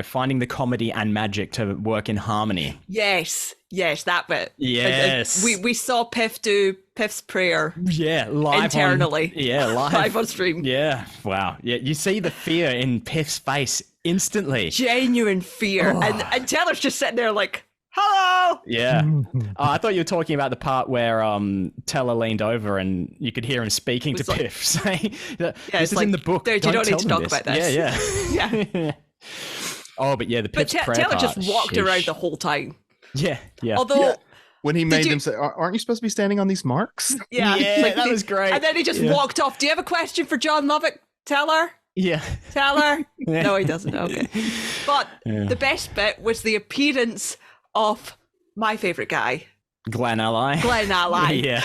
finding the comedy and magic to work in harmony. Yes, that bit. Yes. We saw Piff do Piff's prayer. Yeah, live internally. Live on stream. Yeah, wow. Yeah, you see the fear in Piff's face instantly. Genuine fear. And Teller's just sitting there like, hello. Yeah. I thought you were talking about the part where Teller leaned over and you could hear him speaking to Piff, saying, "This is in the book. Dude, you don't need to talk about this." Yeah. Oh, but the Piff's prayer Taylor part, just walked around the whole time. Yeah. Although when he made them say, "Aren't you supposed to be standing on these marks?" Yeah, that was great. And then he just walked off. Do you have a question for John Lovett, Teller? Yeah. Teller? No, he doesn't. Okay. But the best bit was the appearance of my favourite guy, Glenn Ally. Yeah.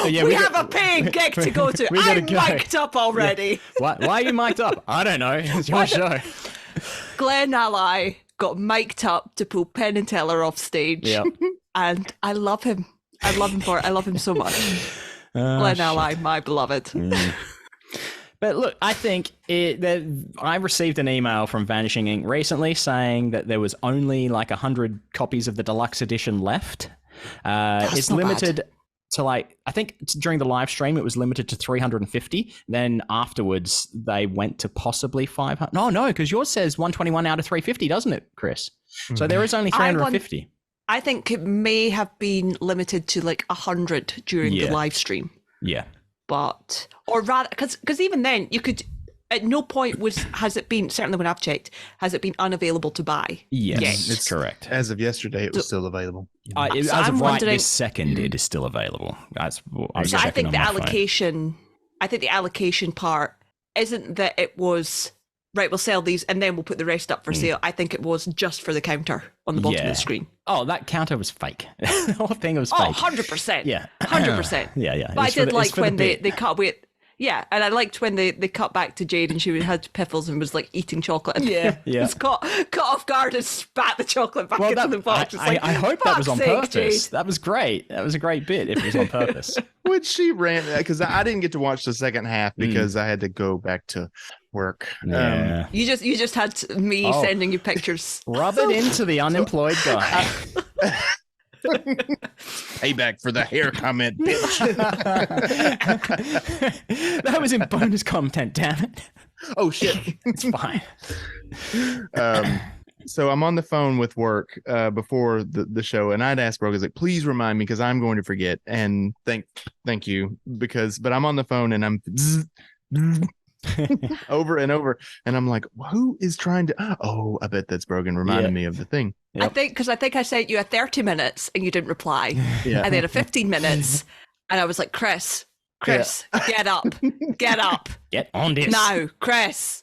We have a paying gig to go to. I'm mic'd up already. Yeah. Why are you mic'd up? I don't know. It's your show. Glenn Ally got mic'd up to pull Penn and Teller off stage. Yep. And I love him. I love him for it. I love him so much. Glenn Ally, my beloved. But look, I think I received an email from Vanishing Ink recently saying that there was only like 100 copies of the deluxe edition left. It's limited to I think during the live stream it was limited to 350. Then afterwards they went to possibly 500. No, because yours says 121 out of 350, doesn't it, Chris? So there is only 350. I think it may have been limited to like 100 during the live stream. Yeah. But, or rather, because even then, you could, at no point has it been, certainly when I've checked, has it been unavailable to buy? Yes, it's correct. As of yesterday, it was still available. As of right this second, it is still available. I think the allocation part isn't that it was, right, we'll sell these and then we'll put the rest up for sale. I think it was just for the counter on the bottom of the screen. Oh, that counter was fake. The whole thing was fake. 100%. Yeah. 100%. Yeah. But I did like when they cut away. Yeah, and I liked when they cut back to Jade and she had piffles and was like eating chocolate. And was caught off guard and spat the chocolate back into the box. I hope that was on purpose. Jade. That was great. That was a great bit if it was on purpose. Which she ran, because I didn't get to watch the second half because I had to go back to work. Yeah. You just had me sending you pictures. Rub it into the unemployed guy. Payback for the hair comment, bitch. That was in bonus content, damn it. Oh shit. It's fine. So I'm on the phone with work before the show, and I'd asked Brogan, like, please remind me because I'm going to forget. And thank you, but I'm on the phone and I'm over and over, and I'm like, who is trying to? Oh, I bet that's Brogan reminding me of the thing. Yep. I think I sent you a 30 minutes and you didn't reply, and then a 15 minutes, and I was like, Chris, get up, get on this now, Chris.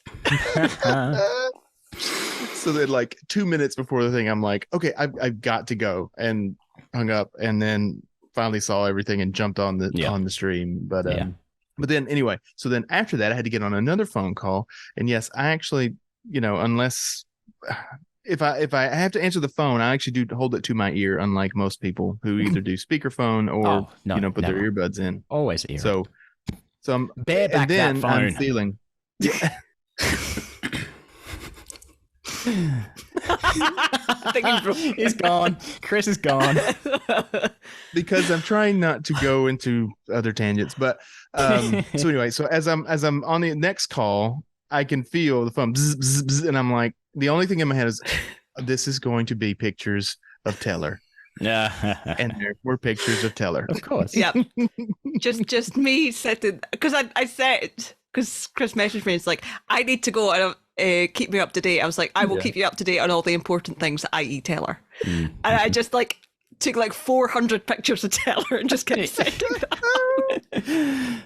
So then, like 2 minutes before the thing, I'm like, okay, I've got to go, and hung up, and then finally saw everything and jumped on the stream. But then anyway, so then after that, I had to get on another phone call, and yes, I actually, unless if I have to answer the phone, I actually do hold it to my ear, unlike most people who either do speakerphone or put their earbuds in. Always ear. So I'm bareback and then that phone. I'm feeling. Yeah. I think he's gone. Chris is gone. Because I'm trying not to go into other tangents. But so anyway, so as I'm on the next call, I can feel the phone bzz, bzz, bzz, and I'm like, the only thing in my head is, this is going to be pictures of Teller. Yeah. And there were pictures of Teller. Of course. Yeah. just me sitting, because I said, because Chris messaged me, it's like, I need to go and keep me up to date. I was like, I will keep you up to date on all the important things, i.e. Teller. And I just took 400 pictures of Teller and just kept sending them.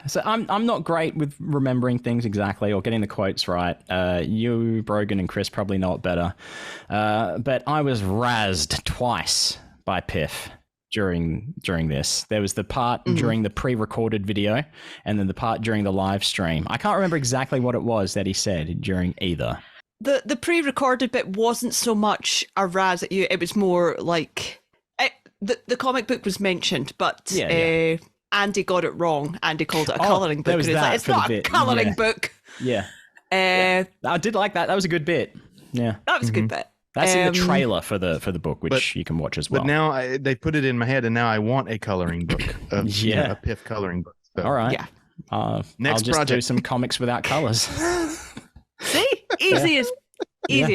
So I'm not great with remembering things exactly or getting the quotes right. You, Brogan, and Chris probably know it better. But I was razzed twice by Piff during this. There was the part during the pre-recorded video, and then the part during the live stream. I can't remember exactly what it was that he said during either. The pre-recorded bit wasn't so much a razz at you. It was more like the comic book was mentioned, but Andy got it wrong. Andy called it a colouring book. It's not a colouring book. Yeah. I did like that. That was a good bit. Yeah. That was a good bit. That's in the trailer for the book, which you can watch as well. But now they put it in my head, and now I want a coloring book. A Piff coloring book. So. All right. Yeah. Next I'll just project. Do some comics without colors. See? Easy as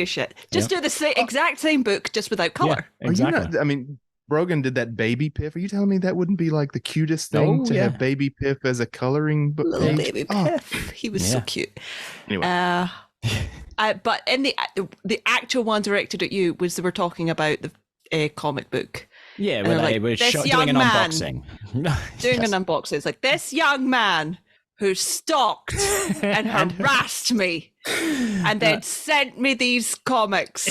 shit. Just do the exact same book, just without color. Yeah, exactly. I mean, Brogan did that baby Piff. Are you telling me that wouldn't be like the cutest thing to have baby Piff as a coloring book? Little baby Piff. He was so cute. Anyway. But in the actual one directed at you was they were talking about the comic book. Yeah, where they were doing an unboxing. Doing an unboxing. It's like, this young man who stalked and harassed me and then sent me these comics,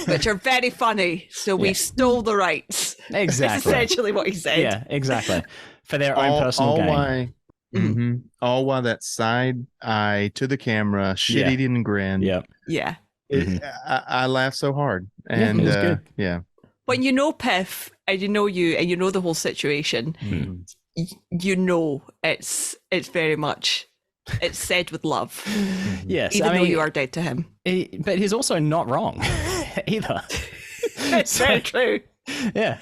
which are very funny. So we stole the rights. Exactly. That's essentially what he said. Yeah, exactly. For their own personal gain. All while that side eye to the camera, shit-eating grin. Yep. Yeah. I laughed so hard. And it was good. When you know Piff and you know the whole situation, you know it's very much, it's said with love. Yes. Even though you are dead to him. But he's also not wrong either. It's very true. Yeah.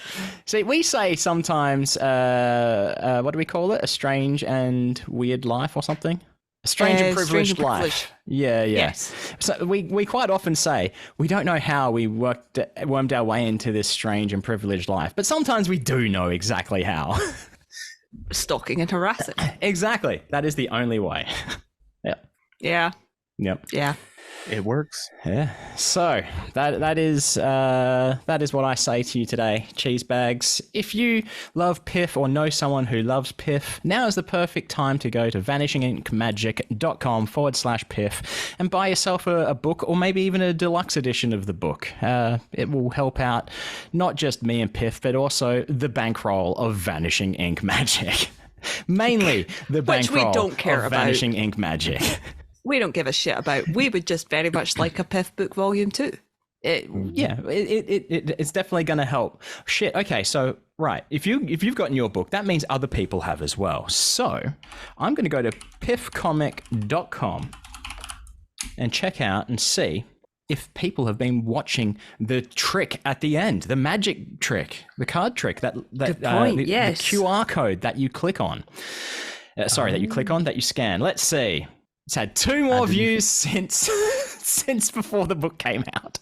See, we say sometimes, what do we call it? A strange and weird life or something? A strange and privileged life. Yeah. Yes. So we quite often say we don't know how we wormed our way into this strange and privileged life, but sometimes we do know exactly how. Stalking and harassing. Exactly. That is the only way. Yeah. Yep. Yeah. It works. Yeah. So that is what I say to you today, cheese bags. If you love Piff or know someone who loves Piff, now is the perfect time to go to vanishinginkmagic.com/Piff and buy yourself a book, or maybe even a deluxe edition of the book. It will help out not just me and Piff, but also the bankroll of Vanishing Ink Magic. Mainly the bankroll we don't care of about. Vanishing Ink Magic. We don't give a shit about. We would just very much like a Piff book volume 2. It's definitely going to help. Shit. Okay. So, right. If you've gotten your book, that means other people have as well. So I'm going to go to piffcomic.com and check out and see if people have been watching the trick at the end, the magic trick, the card trick, the QR code that you click on. That you click on, that you scan. Let's see. It's had 2 more views since before the book came out.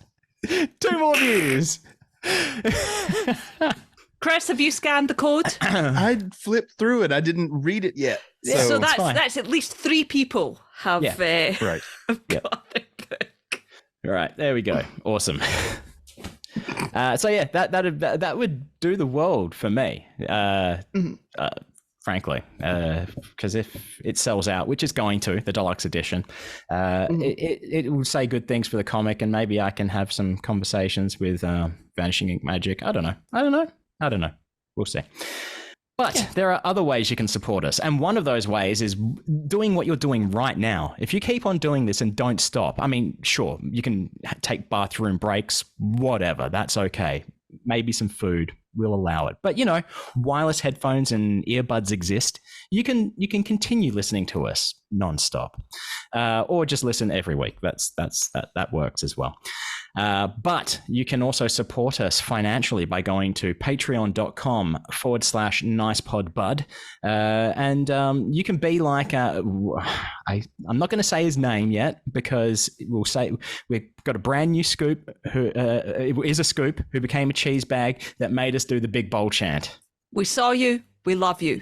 2 more views. Chris, have you scanned the code? I flipped through it. I didn't read it yet. So that's at least 3 people have got the book. All right, there we go. Awesome. That would do the world for me. frankly, because if it sells out, which is going to, the deluxe edition, it will say good things for the comic, and maybe I can have some conversations with Vanishing Ink Magic. I don't know. We'll see. But there are other ways you can support us. And one of those ways is doing what you're doing right now. If you keep on doing this and don't stop, I mean, sure, you can take bathroom breaks, whatever. That's okay. Maybe some food. We'll allow it. But, wireless headphones and earbuds exist. You can continue listening to us nonstop, or just listen every week. That works as well. But you can also support us financially by going to patreon.com/nicepodbud. And you can be like, I'm not going to say his name yet, because we've got a brand new scoop who is a scoop who became a cheese bag that made us do the big bowl chant. We saw you. We love you.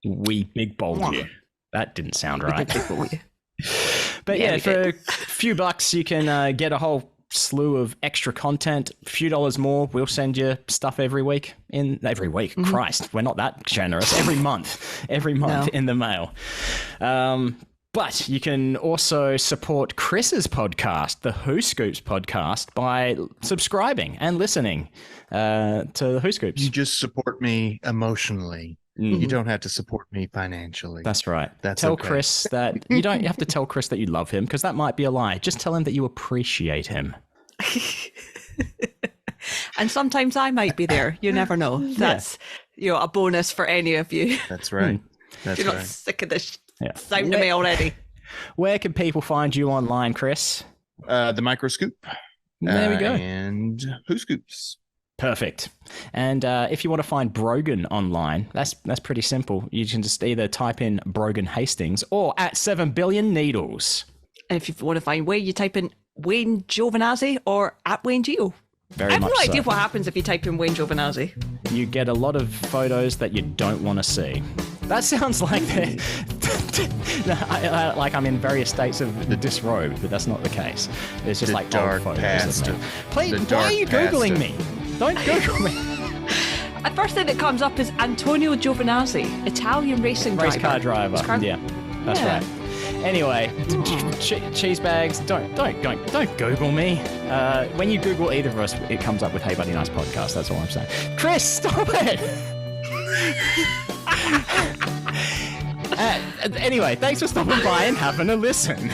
We big bowled you. That didn't sound right. But yeah, for a few bucks, you can get a whole slew of extra content. A few dollars more, we'll send you stuff every week. Christ, we're not that generous. Every month in the mail. But you can also support Chris's podcast, the Who Scoops podcast, by subscribing and listening to the Who Scoops. You just support me emotionally. You don't have to support me financially. That's right. Tell Chris that you don't have to tell Chris that you love him, because that might be a lie. Just tell him that you appreciate him. And sometimes I might be there. You never know. That's a bonus for any of you. That's right. You're not sick of this sound to me already. Where can people find you online, Chris? The MicroScoop. There we go. And Who Scoops. Perfect. And if you want to find Brogan online, that's pretty simple. You can just either type in Brogan Hastings or at 7 billion needles. And if you want to find Wayne, you type in Wayne Giovinazzi or at Wayne Gio. Very I have much no idea what happens if you type in Wayne Giovinazzi. You get a lot of photos that you don't want to see. That sounds like like I'm in various states of disrobe, but that's not the case. It's just like old photos of me. Please, why are you Googling me? Don't Google me. The first thing that comes up is Antonio Giovinazzi, Italian race car driver. Yeah, that's right. Anyway, cheese bags. Don't Google me. When you Google either of us, it comes up with Hey Buddy Nice Podcast. That's all I'm saying. Chris, stop it. Anyway, thanks for stopping by and having a listen.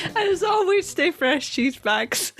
And as always, stay fresh, cheese bags.